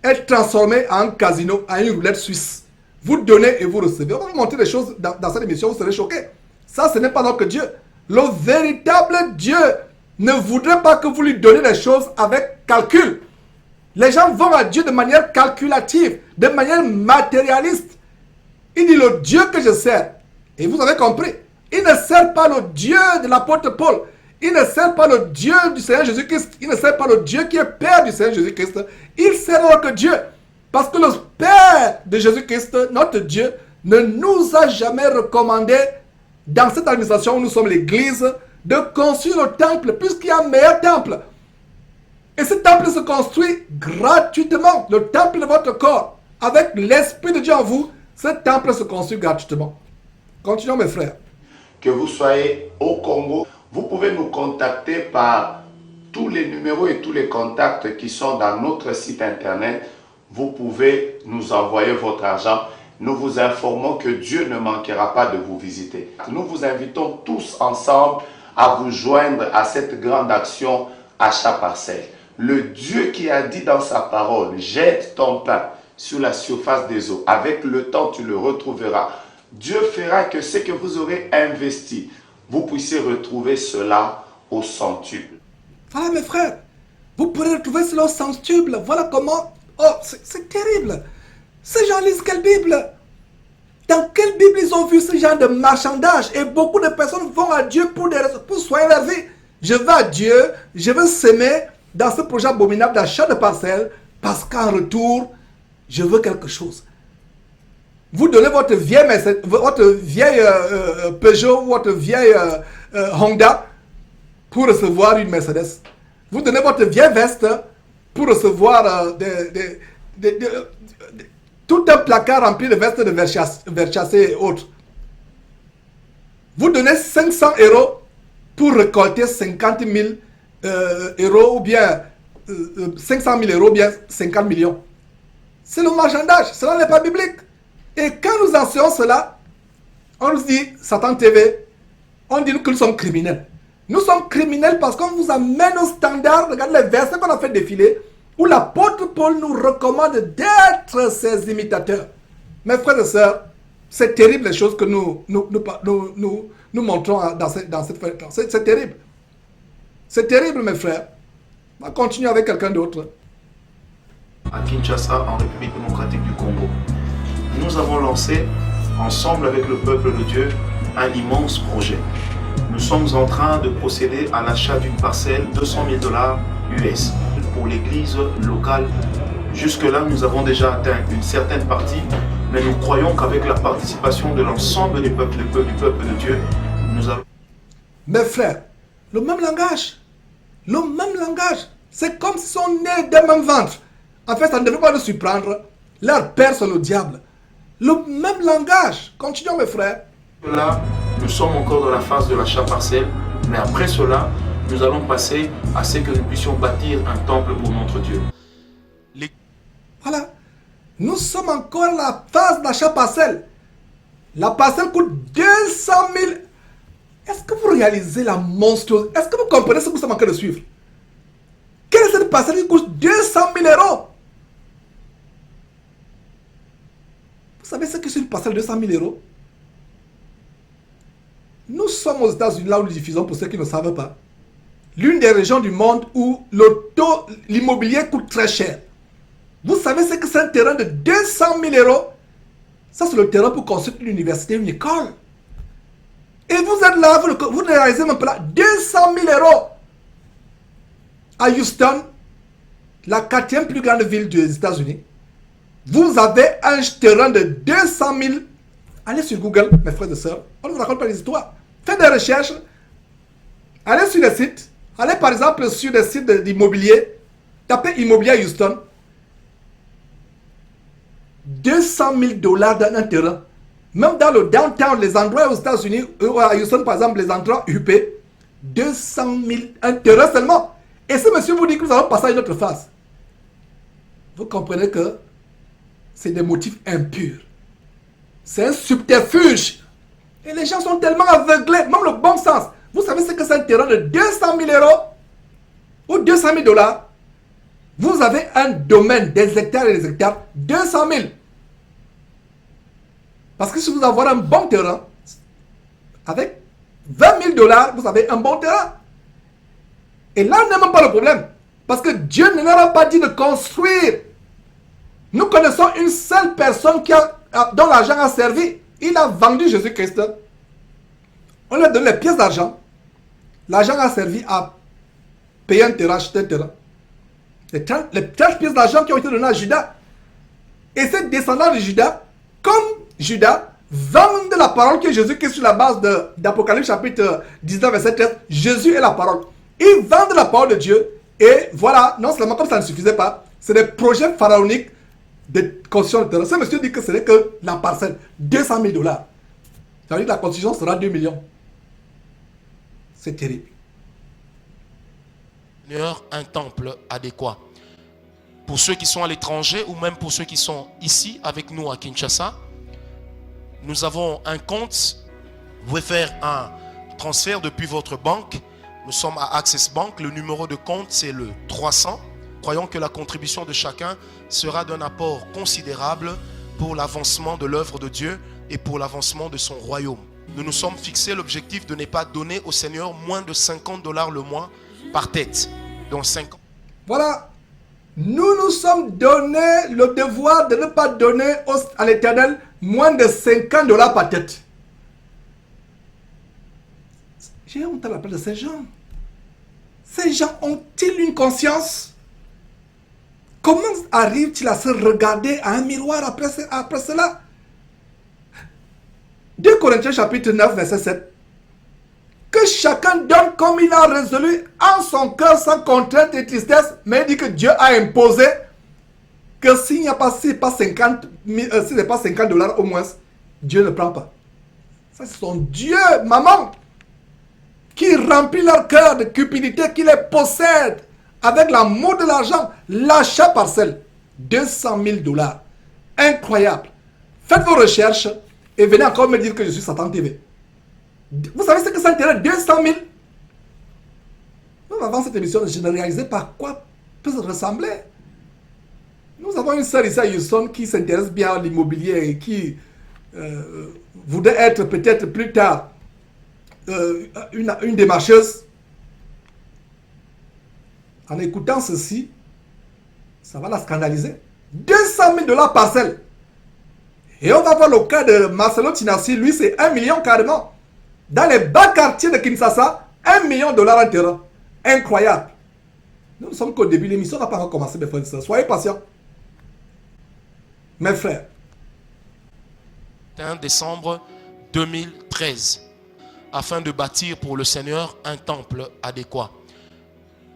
est transformé en casino, en une roulette suisse. Vous donnez et vous recevez. On va vous montrer des choses dans cette émission, vous serez choqués. Ça, ce n'est pas notre Dieu. Le véritable Dieu ne voudrait pas que vous lui donniez des choses avec calcul. Les gens vont à Dieu de manière calculative, de manière matérialiste. Il dit le Dieu que je sers. Et vous avez compris. Il ne sert pas le Dieu de l'apôtre Paul. Il ne sert pas le Dieu du Seigneur Jésus-Christ. Il ne sert pas le Dieu qui est Père du Seigneur Jésus-Christ. Il sert notre Dieu. Parce que le Père de Jésus-Christ, notre Dieu, ne nous a jamais recommandé, dans cette administration où nous sommes l'église, de construire le temple, puisqu'il y a un meilleur temple. Et ce temple se construit gratuitement. Le temple de votre corps, avec l'Esprit de Dieu en vous, ce temple se construit gratuitement. Continuons mes frères. Que vous soyez au Congo, vous pouvez nous contacter par tous les numéros et tous les contacts qui sont dans notre site internet. Vous pouvez nous envoyer votre argent. Nous vous informons que Dieu ne manquera pas de vous visiter. Nous vous invitons tous ensemble à vous joindre à cette grande action achat parcelle. Le Dieu qui a dit dans sa parole, jette ton pain sur la surface des eaux. Avec le temps, tu le retrouveras. Dieu fera que ce que vous aurez investi, vous puissiez retrouver cela au centuple. Voilà mes frères, vous pourrez retrouver cela au centuple. Voilà comment... Oh, c'est terrible. Ces gens lisent quelle Bible? Dans quelle Bible ils ont vu ce genre de marchandage? Et beaucoup de personnes vont à Dieu pour soigner leur vie. Je vais à Dieu, je veux s'aimer dans ce projet abominable d'achat de parcelles parce qu'en retour, je veux quelque chose. Vous donnez votre vieille Peugeot ou votre vieille Honda pour recevoir une Mercedes. Vous donnez votre vieille veste pour recevoir tout un placard rempli de vestes de Versace et autres. Vous donnez 500 € pour récolter 50 000 euros ou bien 500 000 euros ou bien 50 millions. C'est le marchandage, cela n'est pas biblique. Et quand nous enseignons cela, on nous dit, Satan TV, on dit que nous sommes criminels. Nous sommes criminels parce qu'on vous amène au standard, regardez les versets qu'on a fait défiler, où l'apôtre Paul nous recommande d'être ses imitateurs. Mes frères et sœurs, c'est terrible les choses que nous montrons dans cette fête. C'est terrible. C'est terrible, mes frères. On va continuer avec quelqu'un d'autre. À Kinshasa, en République démocratique du Congo, nous avons lancé, ensemble avec le peuple de Dieu, un immense projet. Nous sommes en train de procéder à l'achat d'une parcelle, 200 000 $ US, pour l'église locale. Jusque-là, nous avons déjà atteint une certaine partie, mais nous croyons qu'avec la participation de l'ensemble du peuple de Dieu, nous allons... Mes frères, le même langage, C'est comme s'ils sont nés d'un même ventre. En fait, ça ne devrait pas nous surprendre. Leurs pères sont le diable. Le même langage. Continuons, mes frères. Là, nous sommes encore dans la phase de l'achat partiel, mais après cela, nous allons passer à ce que nous puissions bâtir un temple pour notre Dieu. Voilà. Nous sommes encore à la phase d'achat parcelle. La parcelle coûte 200 000. Est-ce que vous réalisez la monstrueuse? Est-ce que vous comprenez ce que nous sommes en train de suivre? Quelle est cette parcelle qui coûte 200 000 euros? Vous savez ce que c'est une parcelle de 200 000 euros? Nous sommes aux États-Unis, là où nous diffusons, pour ceux qui ne savent pas. L'une des régions du monde où l'immobilier coûte très cher. Vous savez ce que c'est un terrain de 200 000 euros? Ça, c'est le terrain pour construire une université, une école. Et vous êtes là, vous réalisez même pas là, 200 000 euros. À Houston, la 4e plus grande ville des États-Unis, vous avez un terrain de 200 000. Allez sur Google, mes frères et sœurs, on ne vous raconte pas les histoires. Faites des recherches. Allez sur les sites. Allez par exemple sur des sites d'immobilier. Tapez immobilier à Houston. 200 000 $ dans un terrain. Même dans le downtown, les endroits aux États-Unis, à Houston par exemple, les endroits UP, 200 000, un terrain seulement. Et ce monsieur vous dit que nous allons passer à une autre phase. Vous comprenez que c'est des motifs impurs. C'est un subterfuge. Et les gens sont tellement aveuglés, même le bon sens. Vous savez ce que c'est un terrain de 200 000 euros ou 200 000 $. Vous avez un domaine des hectares et des hectares, 200 000. Parce que si vous avez un bon terrain, avec 20 000 $, vous avez un bon terrain. Et là, n'est même pas le problème. Parce que Dieu ne leur a pas dit de construire. Nous connaissons une seule personne dont l'argent a servi. Il a vendu Jésus-Christ. On lui a donné les pièces d'argent. L'argent a servi à payer un terrain, acheter un terrain. Les 13 pièces d'argent qui ont été données à Judas. Et ces descendants de Judas, comme Judas, vendent la parole que Jésus-Christ sur la base d'Apocalypse chapitre 19, verset 13. Jésus est la parole. Ils vendent la parole de Dieu. Et voilà, non seulement comme ça ne suffisait pas, c'est des projets pharaoniques de construction de terrain. Ce monsieur dit que ce n'est que la parcelle, 200 000 $. Ça veut dire que la construction sera 2 millions. C'est terrible. Un temple adéquat. Pour ceux qui sont à l'étranger ou même pour ceux qui sont ici avec nous à Kinshasa, nous avons un compte. Vous pouvez faire un transfert depuis votre banque. Nous sommes à Access Bank. Le numéro de compte, c'est le 300. Croyons que la contribution de chacun sera d'un apport considérable pour l'avancement de l'œuvre de Dieu et pour l'avancement de son royaume. Nous nous sommes fixés l'objectif de ne pas donner au Seigneur moins de 50 $ le mois par tête. Donc 50. Voilà. Nous nous sommes donné le devoir de ne pas donner à l'Éternel moins de 50 $ par tête. J'ai honte à l'appel de ces gens. Ces gens ont-ils une conscience? Comment arrivent-ils à se regarder à un miroir après cela? 2 Corinthiens chapitre 9, verset 7. Que chacun donne comme il a résolu en son cœur sans contrainte et tristesse, mais il dit que Dieu a imposé que s'il n'y a pas, si pas 50 $ au moins, Dieu ne prend pas. Ça, c'est son Dieu, maman, qui remplit leur cœur de cupidité, qui les possède avec l'amour de l'argent. L'achat parcelle, 200 000 $. Incroyable. Faites vos recherches et venez encore me dire que je suis Satan TV. Vous savez ce que c'est un terrain? 200 000. Même avant cette émission, je ne réalisais pas à quoi peut se ressembler. Nous avons une sœur ici à Houston qui s'intéresse bien à l'immobilier et qui voudrait être peut-être plus tard une démarcheuse. En écoutant ceci, ça va la scandaliser. 200 000 $ parcelle. Et on va voir le cas de Marcelo Tinassi, lui c'est 1 million carrément. Dans les bas quartiers de Kinshasa, 1 million $ en terrain. Incroyable. Nous ne sommes qu'au début, l'émission n'a pas encore commencé, mes frères et sœurs. Soyez patients. Mes frères. 1 décembre 2013, afin de bâtir pour le Seigneur un temple adéquat.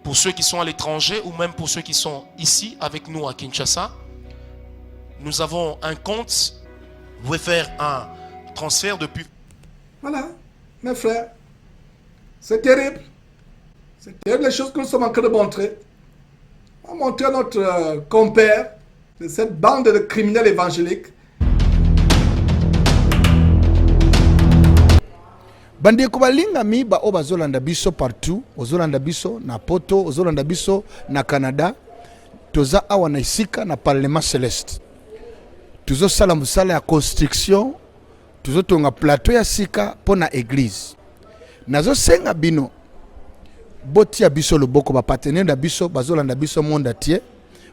pour ceux qui sont à l'étranger ou même pour ceux qui sont ici avec nous à Kinshasa, nous avons un compte. Vous pouvez faire un transfert depuis... Voilà, mes frères. C'est terrible. C'est terrible les choses que nous sommes en train de montrer. On va montrer à notre compère de cette bande de criminels évangéliques. Bandeko balingami ba o bazolanda biso partout, ozolanda biso na poto, ozolanda biso na Canada, toza awa na isika na Parlement Céleste. Tuzo sala musala ya construction, tuzo tonga plateau ya sika pona église. Nazo senga bino boti ya biso loboko ba partenaire na biso bazolanda biso monde atier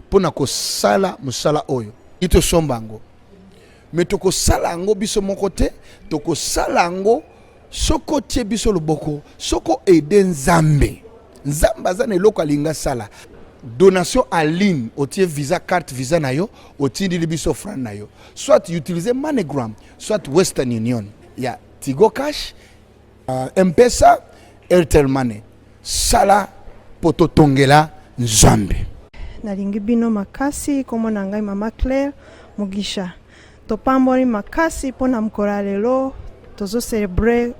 pona ko sala musala oyo. Ito sombango. Mais toko sala ngo biso moko te, toko sala ngo soko tie biso loboko, soko ede nzambe. Nzamba za na eloko alinga sala. Donation en ligne, otie visa, carte visa na yo, otie di biso franc na yo. Soit utiliser MoneyGram, soit Western Union. Ya Tigo Cash, M-Pesa, Airtel Money. Sala poto tongela nzambe. Nalingi bino makasi komo na ngai Mama Claire Mugisha. Topamboli makasi pona mkora lelo tozo celebre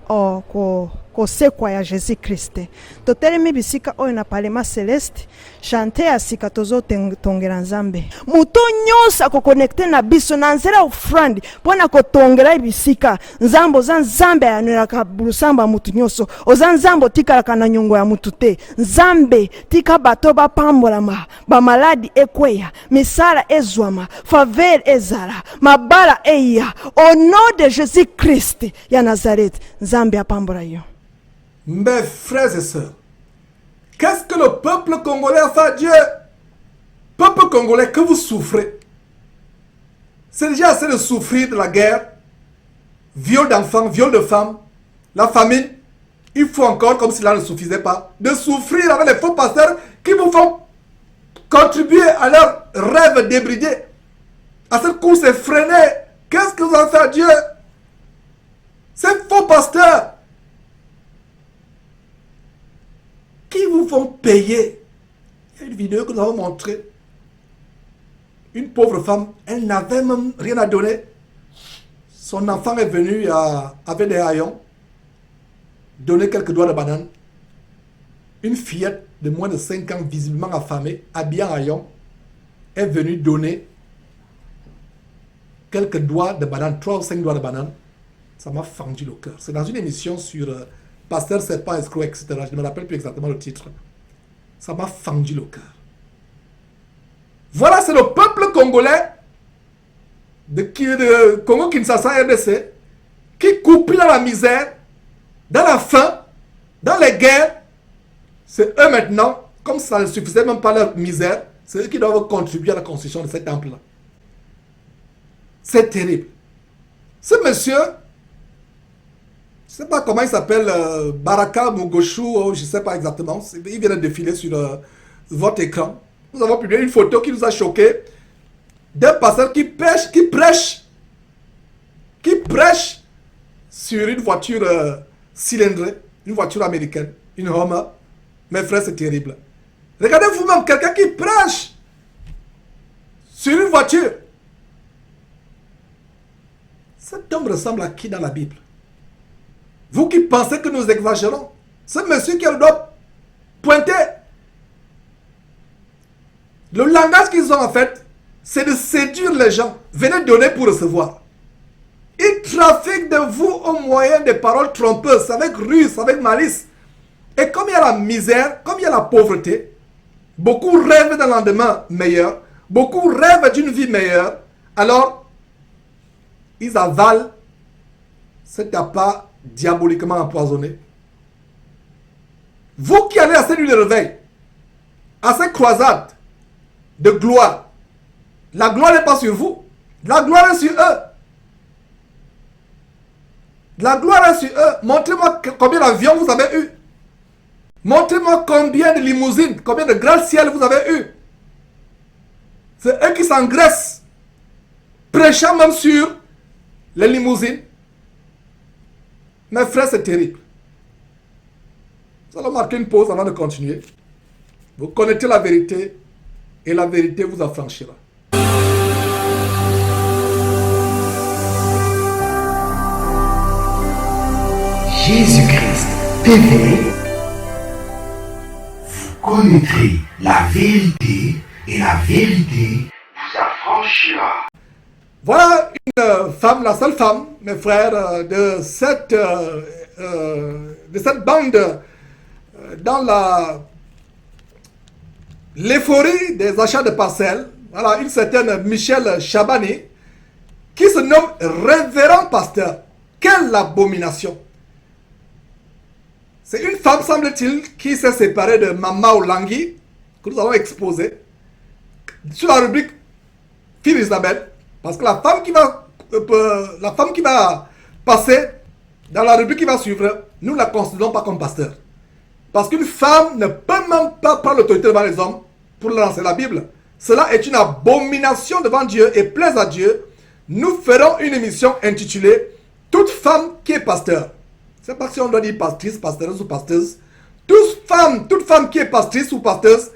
kosekwa ya Jésus Christ. Totelemi bisika oyo na Parlement Céleste, chante ya sika tozo tongela nzambe. Muto nyosa ko connecte na biso na nzela ofrandi pona ko tongela bisika. Nzambo za nzambe ya ka bulusamba mutu nyoso. Oza nzambo tika kana nyongo ya mutu te. Nzambe tika bato ba pambola ba maladi ekweya, misala ezwama, faveur ezala, mabala eya. Au nom de Jésus Christ ya Nazareth, nzambe apambola yo. Mes frères et sœurs, qu'est-ce que le peuple congolais a fait à Dieu? Peuple congolais, que vous souffrez. C'est déjà assez de souffrir de la guerre, viol d'enfants, viol de femmes, la famine. Il faut encore, comme cela ne suffisait pas, de souffrir avec les faux pasteurs qui vous font contribuer à leur rêve débridé, à cette course effrénée. Qu'est-ce que vous avez fait à Dieu? Ces faux pasteurs qui vous font payer. Il y a une vidéo que nous avons montrée. Une pauvre femme, elle n'avait même rien à donner. Son enfant est venu avec des haillons, donner quelques doigts de banane. Une fillette de moins de 5 ans, visiblement affamée, habillée en haillons, est venue donner quelques doigts de banane, 3 ou 5 doigts de banane. Ça m'a fendu le cœur. C'est dans une émission sur Pasteur Serpent Escroc, etc. Je ne me rappelle plus exactement le titre. Ça m'a fendu le cœur. Voilà, c'est le peuple congolais de Congo Kinshasa RDC qui coupe dans la misère, dans la faim, dans les guerres. C'est eux maintenant, comme ça ne suffisait même pas leur misère, c'est eux qui doivent contribuer à la construction de ce temple-là. C'est terrible. Ce monsieur, je ne sais pas comment il s'appelle, Baraka Mogoshu, je ne sais pas exactement, il vient de défiler sur votre écran. Nous avons publié une photo qui nous a choqués d'un pasteur qui prêche sur une voiture cylindrée, une voiture américaine, une Hummer. Mes frères, c'est terrible. Regardez vous-même quelqu'un qui prêche sur une voiture. Cet homme ressemble à qui dans la Bible? Vous qui pensez que nous exagérons, ce monsieur qui doit pointer. Le langage qu'ils ont en fait, c'est de séduire les gens. Venez donner pour recevoir. Ils trafiquent de vous au moyen des paroles trompeuses, avec ruse, avec malice. Et comme il y a la misère, comme il y a la pauvreté, beaucoup rêvent d'un lendemain meilleur, beaucoup rêvent d'une vie meilleure, alors ils avalent cet appât diaboliquement empoisonné. Vous qui allez à cette nuit de réveil, à cette croisade de gloire, la gloire n'est pas sur vous, la gloire est sur eux. La gloire est sur eux. Montrez-moi combien d'avions vous avez eu. Montrez-moi combien de limousines, combien de gratte-ciel vous avez eu. C'est eux qui s'engraissent, prêchant même sur les limousines. Mes frères, c'est terrible. Nous allons marquer une pause avant de continuer. Vous connaîtrez la vérité et la vérité vous affranchira. Jésus-Christ TV, vous connaîtrez la vérité et la vérité vous affranchira. Voilà une femme, la seule femme, mes frères, de cette bande dans l'euphorie des achats de parcelles. Voilà une certaine Michelle Chabani qui se nomme révérend pasteur. Quelle abomination! C'est une femme, semble-t-il, qui s'est séparée de Mama Olangi, que nous avons exposé sur la rubrique Fille Isabelle. Parce que la femme qui va passer dans la rubrique qui va suivre, nous ne la considérons pas comme pasteur. Parce qu'une femme ne peut même pas prendre l'autorité devant les hommes pour lancer la Bible. Cela est une abomination devant Dieu et plaise à Dieu. Nous ferons une émission intitulée « Toute femme qui est pasteur ». C'est pas si on doit dire pastrice, pasteuse ou pasteuse. Toute femme qui est pastrice ou pasteuse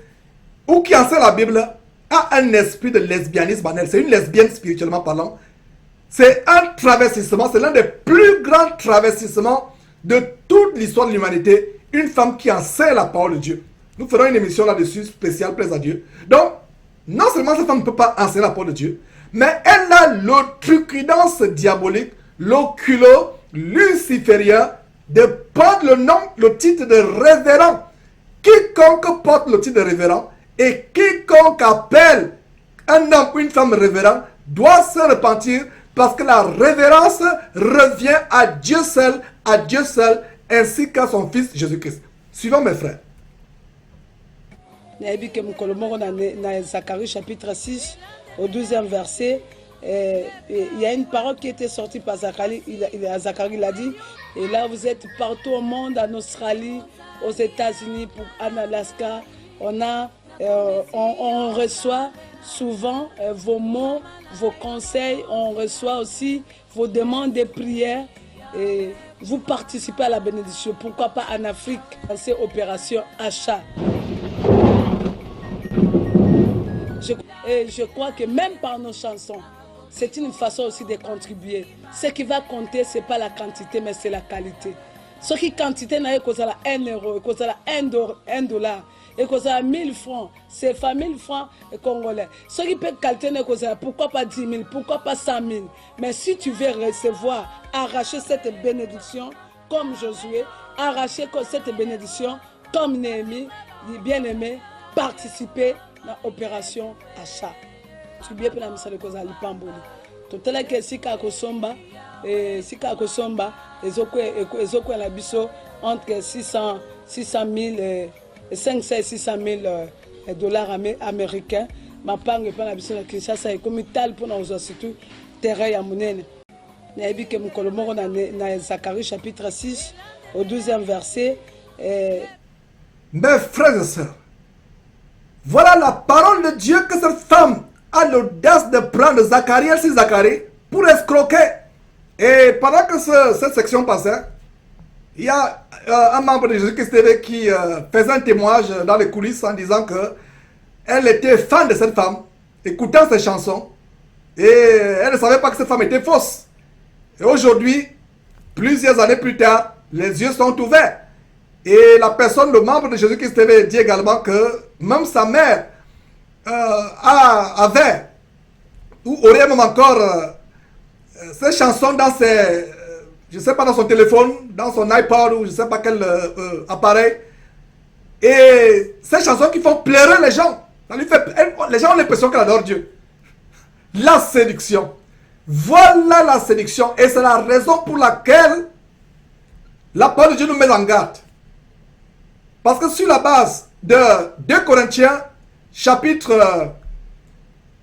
ou qui enseigne la Bible a un esprit de lesbianisme en elle. C'est une lesbienne spirituellement parlant. C'est un travestissement, c'est l'un des plus grands travestissements de toute l'histoire de l'humanité. Une femme qui enseigne la parole de Dieu. Nous ferons une émission là-dessus spéciale, plaise à Dieu. Donc, non seulement cette femme ne peut pas enseigner la parole de Dieu, mais elle a l'outrecuidance diabolique, l'oculo luciférien de prendre le titre de révérend. Quiconque porte le titre de révérend et quiconque appelle un homme ou une femme révérend doit se repentir parce que la révérence revient à Dieu seul, ainsi qu'à son Fils Jésus-Christ. Suivons mes frères. Zacharie chapitre 6, au 12e verset, il y a une parole qui était sortie par Zacharie, Zacharie l'a dit, et là vous êtes partout au monde, en Australie, aux États-Unis, en Alaska, on reçoit souvent vos mots, vos conseils, on reçoit aussi vos demandes de prière et vous participez à la bénédiction. Pourquoi pas en Afrique, dans ces opérations achats. Je crois que même par nos chansons, c'est une façon aussi de contribuer. Ce qui va compter, ce n'est pas la quantité, mais c'est la qualité. Ce qui quantité n'a que 1 euro, que 1 dollar, et que 1000 francs, c'est 1000 francs congolais. Ce qui peut qualité n'a que pourquoi pas 10 000, pourquoi pas 100 000. Mais si tu veux recevoir, arracher cette bénédiction comme Josué, arracher cette bénédiction comme Néhémie, bien-aimé, participer à l'opération achat. Tu bien pour la mission de cause à l'Ipamboli. Tout à l'heure que si Kakosomba et si Kakosomba ezoko la biso entre 600 000 et 500 et 600 000 dollars américains. Ma pangue pas la biso na Kinshasa et comme tal pour nous surtout terrain ya munene. Na ebi ke mukolomo na Zacharie chapitre 6 au 12e verset. Mes frères et sœurs, voilà la parole de Dieu que cette femme a l'audace de prendre Zacharie pour escroquer. Et pendant que cette section passait, il y a un membre de Jésus-Christ TV qui faisait un témoignage dans les coulisses en disant que elle était fan de cette femme, écoutant ses chansons, et elle ne savait pas que cette femme était fausse. Et aujourd'hui, plusieurs années plus tard, les yeux sont ouverts. Et la personne, le membre de Jésus-Christ TV dit également que même sa mère avait ou aurait même encore ces chansons dans ses, je sais pas, dans son téléphone, dans son iPod ou je sais pas quel appareil. Et ces chansons qui font pleurer les gens. Les gens ont l'impression qu'elle adore Dieu. La séduction. Voilà la séduction. Et c'est la raison pour laquelle la parole de Dieu nous met en garde. Parce que sur la base de 2 Corinthiens, chapitre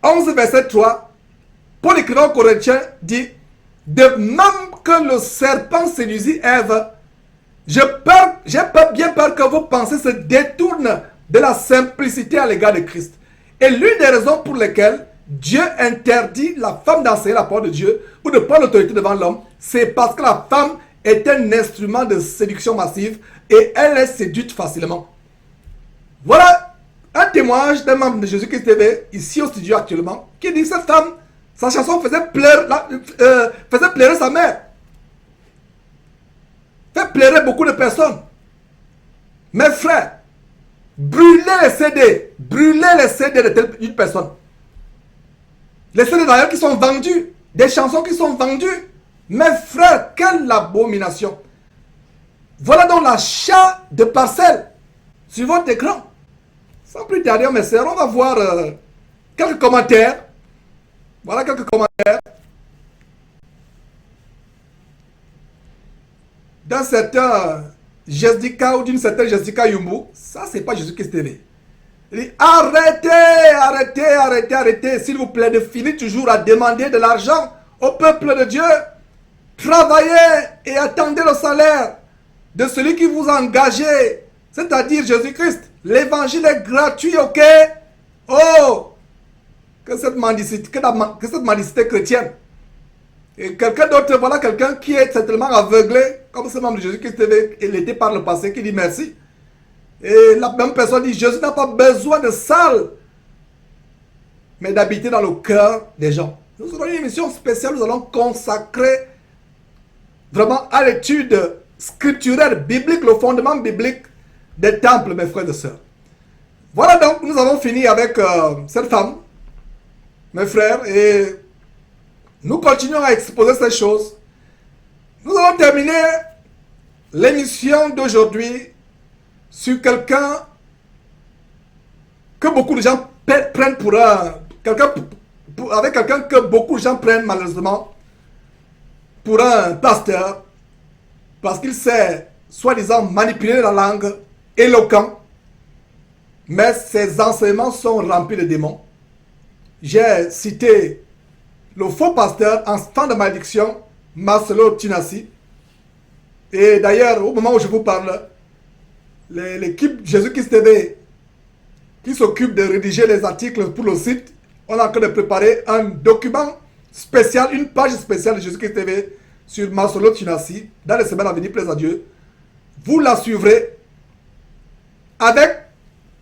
11, verset 3, Paul écrivant aux Corinthiens dit: de même que le serpent séduisit Ève, j'ai bien peur que vos pensées se détournent de la simplicité à l'égard de Christ. Et l'une des raisons pour lesquelles Dieu interdit la femme d'enseigner la parole de Dieu ou de prendre l'autorité devant l'homme, c'est parce que la femme est un instrument de séduction massive et elle est séduite facilement. Voilà un témoignage d'un membre de Jésus-Christ TV, ici au studio actuellement, qui dit que cette femme, sa chanson faisait pleurer sa mère. Fait pleurer beaucoup de personnes. Mes frères, brûlez les CD d'une personne. Les CD d'ailleurs qui sont vendus, des chansons qui sont vendues. Mes frères, quelle abomination. Voilà donc l'achat de parcelles sur votre écran. Sans plus tarder, mes sœurs, on va voir quelques commentaires. Voilà quelques commentaires. D'un certain Jessica ou d'une certaine Jessica Yumbu, ça c'est pas Jésus-Christ TV. Il dit arrêtez, s'il vous plaît, de finir toujours à demander de l'argent au peuple de Dieu. Travaillez et attendez le salaire de celui qui vous a engagé, c'est-à-dire Jésus-Christ. L'évangile est gratuit, ok? Oh! Que cette mendicité chrétienne. Et quelqu'un d'autre, voilà quelqu'un qui est certainement aveuglé, comme ce membre de Jésus-Christ il était par le passé, qui dit merci. Et la même personne dit, Jésus n'a pas besoin de salle, mais d'habiter dans le cœur des gens. Nous aurons une émission spéciale, nous allons consacrer vraiment à l'étude scripturaire, biblique, le fondement biblique des temples, mes frères et sœurs. Voilà donc, nous avons fini avec cette femme, mes frères, et nous continuons à exposer ces choses. Nous allons terminer l'émission d'aujourd'hui sur quelqu'un que beaucoup de gens prennent pour avec quelqu'un que beaucoup de gens prennent malheureusement pour un pasteur, parce qu'il sait soi-disant manipuler la langue, éloquent, mais ses enseignements sont remplis de démons. J'ai cité le faux pasteur, enfant de malédiction, Marcelo Tinassi. Et d'ailleurs, au moment où je vous parle, l'équipe Jésus-Christ TV, qui s'occupe de rédiger les articles pour le site, on est en train de préparer un document spécial, une page spéciale de Jésus-Christ TV sur Marcelo Tinassi. Dans les semaines à venir, plaise à Dieu. Vous la suivrez avec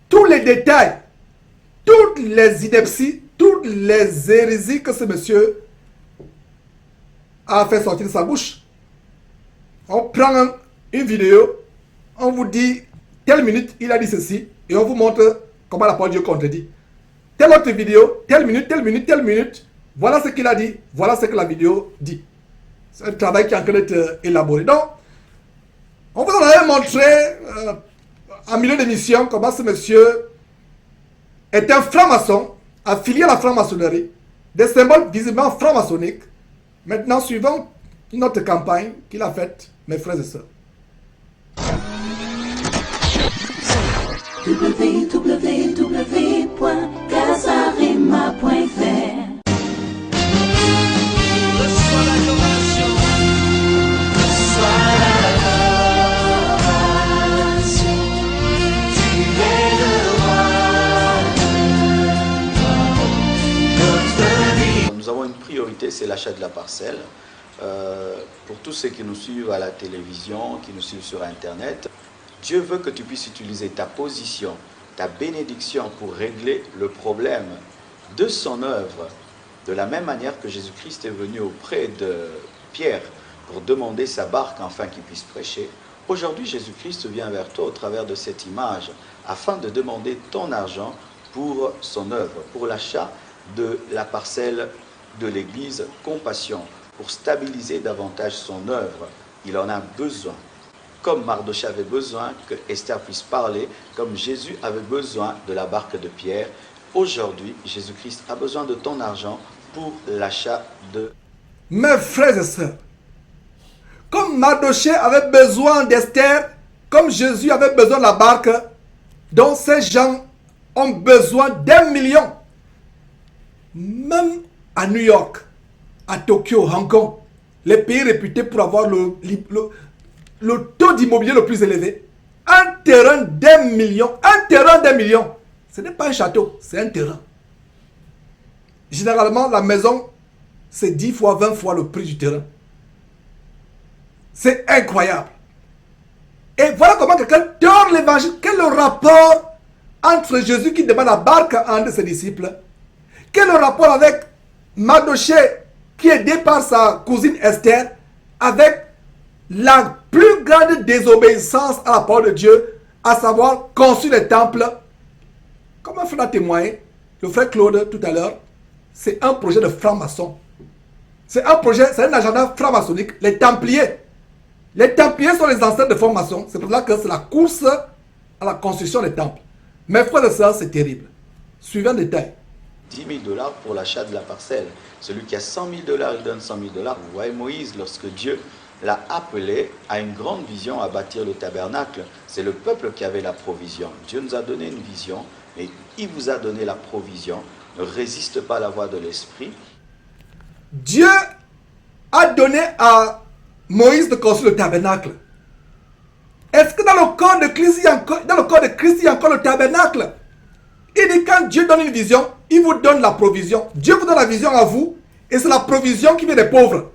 tous les détails, toutes les inepties, toutes les hérésies que ce monsieur a fait sortir de sa bouche. On prend une vidéo, on vous dit, telle minute, il a dit ceci, et on vous montre comment la parole de Dieu contredit. Telle autre vidéo, telle minute, voilà ce qu'il a dit, voilà ce que la vidéo dit. C'est un travail qui est en train d'être élaboré. Donc, on vous en avait montré en milieu d'émission comment ce monsieur est un franc-maçon, affilié à la franc-maçonnerie, des symboles visiblement franc-maçonniques. Maintenant, suivons une autre campagne qu'il a faite, mes frères et sœurs. www.casarema.fr Nous avons une priorité, c'est l'achat de la parcelle. Pour tous ceux qui nous suivent à la télévision, qui nous suivent sur Internet, Dieu veut que tu puisses utiliser ta position, ta bénédiction pour régler le problème de son œuvre. De la même manière que Jésus-Christ est venu auprès de Pierre pour demander sa barque afin qu'il puisse prêcher, aujourd'hui Jésus-Christ vient vers toi au travers de cette image afin de demander ton argent pour son œuvre, pour l'achat de la parcelle de l'église Compassion, pour stabiliser davantage son œuvre. Il en a besoin. Comme Mardochée avait besoin que Esther puisse parler, comme Jésus avait besoin de la barque de Pierre, aujourd'hui, Jésus-Christ a besoin de ton argent pour l'achat de... Mes frères et sœurs, comme Mardochée avait besoin d'Esther, comme Jésus avait besoin de la barque, dont ces gens ont besoin d'1 million. Même à New York, à Tokyo, Hong Kong, les pays réputés pour avoir le taux d'immobilier le plus élevé, un terrain d'1 million, ce n'est pas un château, c'est un terrain. Généralement, la maison, c'est 10 fois, 20 fois le prix du terrain. C'est incroyable. Et voilà comment quelqu'un tord l'évangile. Quel est le rapport entre Jésus qui demande la barque à un de ses disciples? Quel est le rapport avec Mardoché qui est aidé par sa cousine Esther avec la plus grande désobéissance à la parole de Dieu, à savoir construire le temple? Comme un frère a témoigné, le frère Claude tout à l'heure, c'est un projet de franc-maçon. C'est un projet, c'est un agenda franc-maçonnique. Les Templiers. Les Templiers sont les ancêtres de francs-maçons. C'est pour ça que c'est la course à la construction des temples. Mes frères et sœurs, c'est terrible. Suivant le détail. 10 000 $ pour l'achat de la parcelle. Celui qui a 100 000 $, il donne 100 000 $. Vous voyez Moïse, lorsque Dieu l'a appelé à une grande vision à bâtir le tabernacle, c'est le peuple qui avait la provision. Dieu nous a donné une vision et il vous a donné la provision. Ne résiste pas à la voix de l'Esprit. Dieu a donné à Moïse de construire le tabernacle. Est-ce que dans le corps de Christ, il y a encore le tabernacle? Il dit quand Dieu donne une vision, il vous donne la provision. Dieu vous donne la vision à vous et c'est la provision qui vient des pauvres.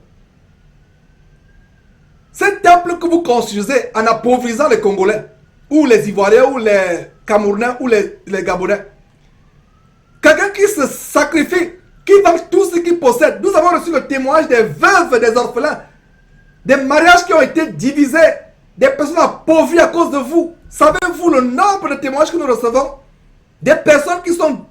Ce temple que vous construisez en appauvrissant les Congolais, ou les Ivoiriens, ou les Camerounais, ou les Gabonais, quelqu'un qui se sacrifie, qui vend tout ce qu'il possède. Nous avons reçu le témoignage des veuves, des orphelins, des mariages qui ont été divisés, des personnes appauvries à cause de vous. Savez-vous le nombre de témoignages que nous recevons? Des personnes qui sont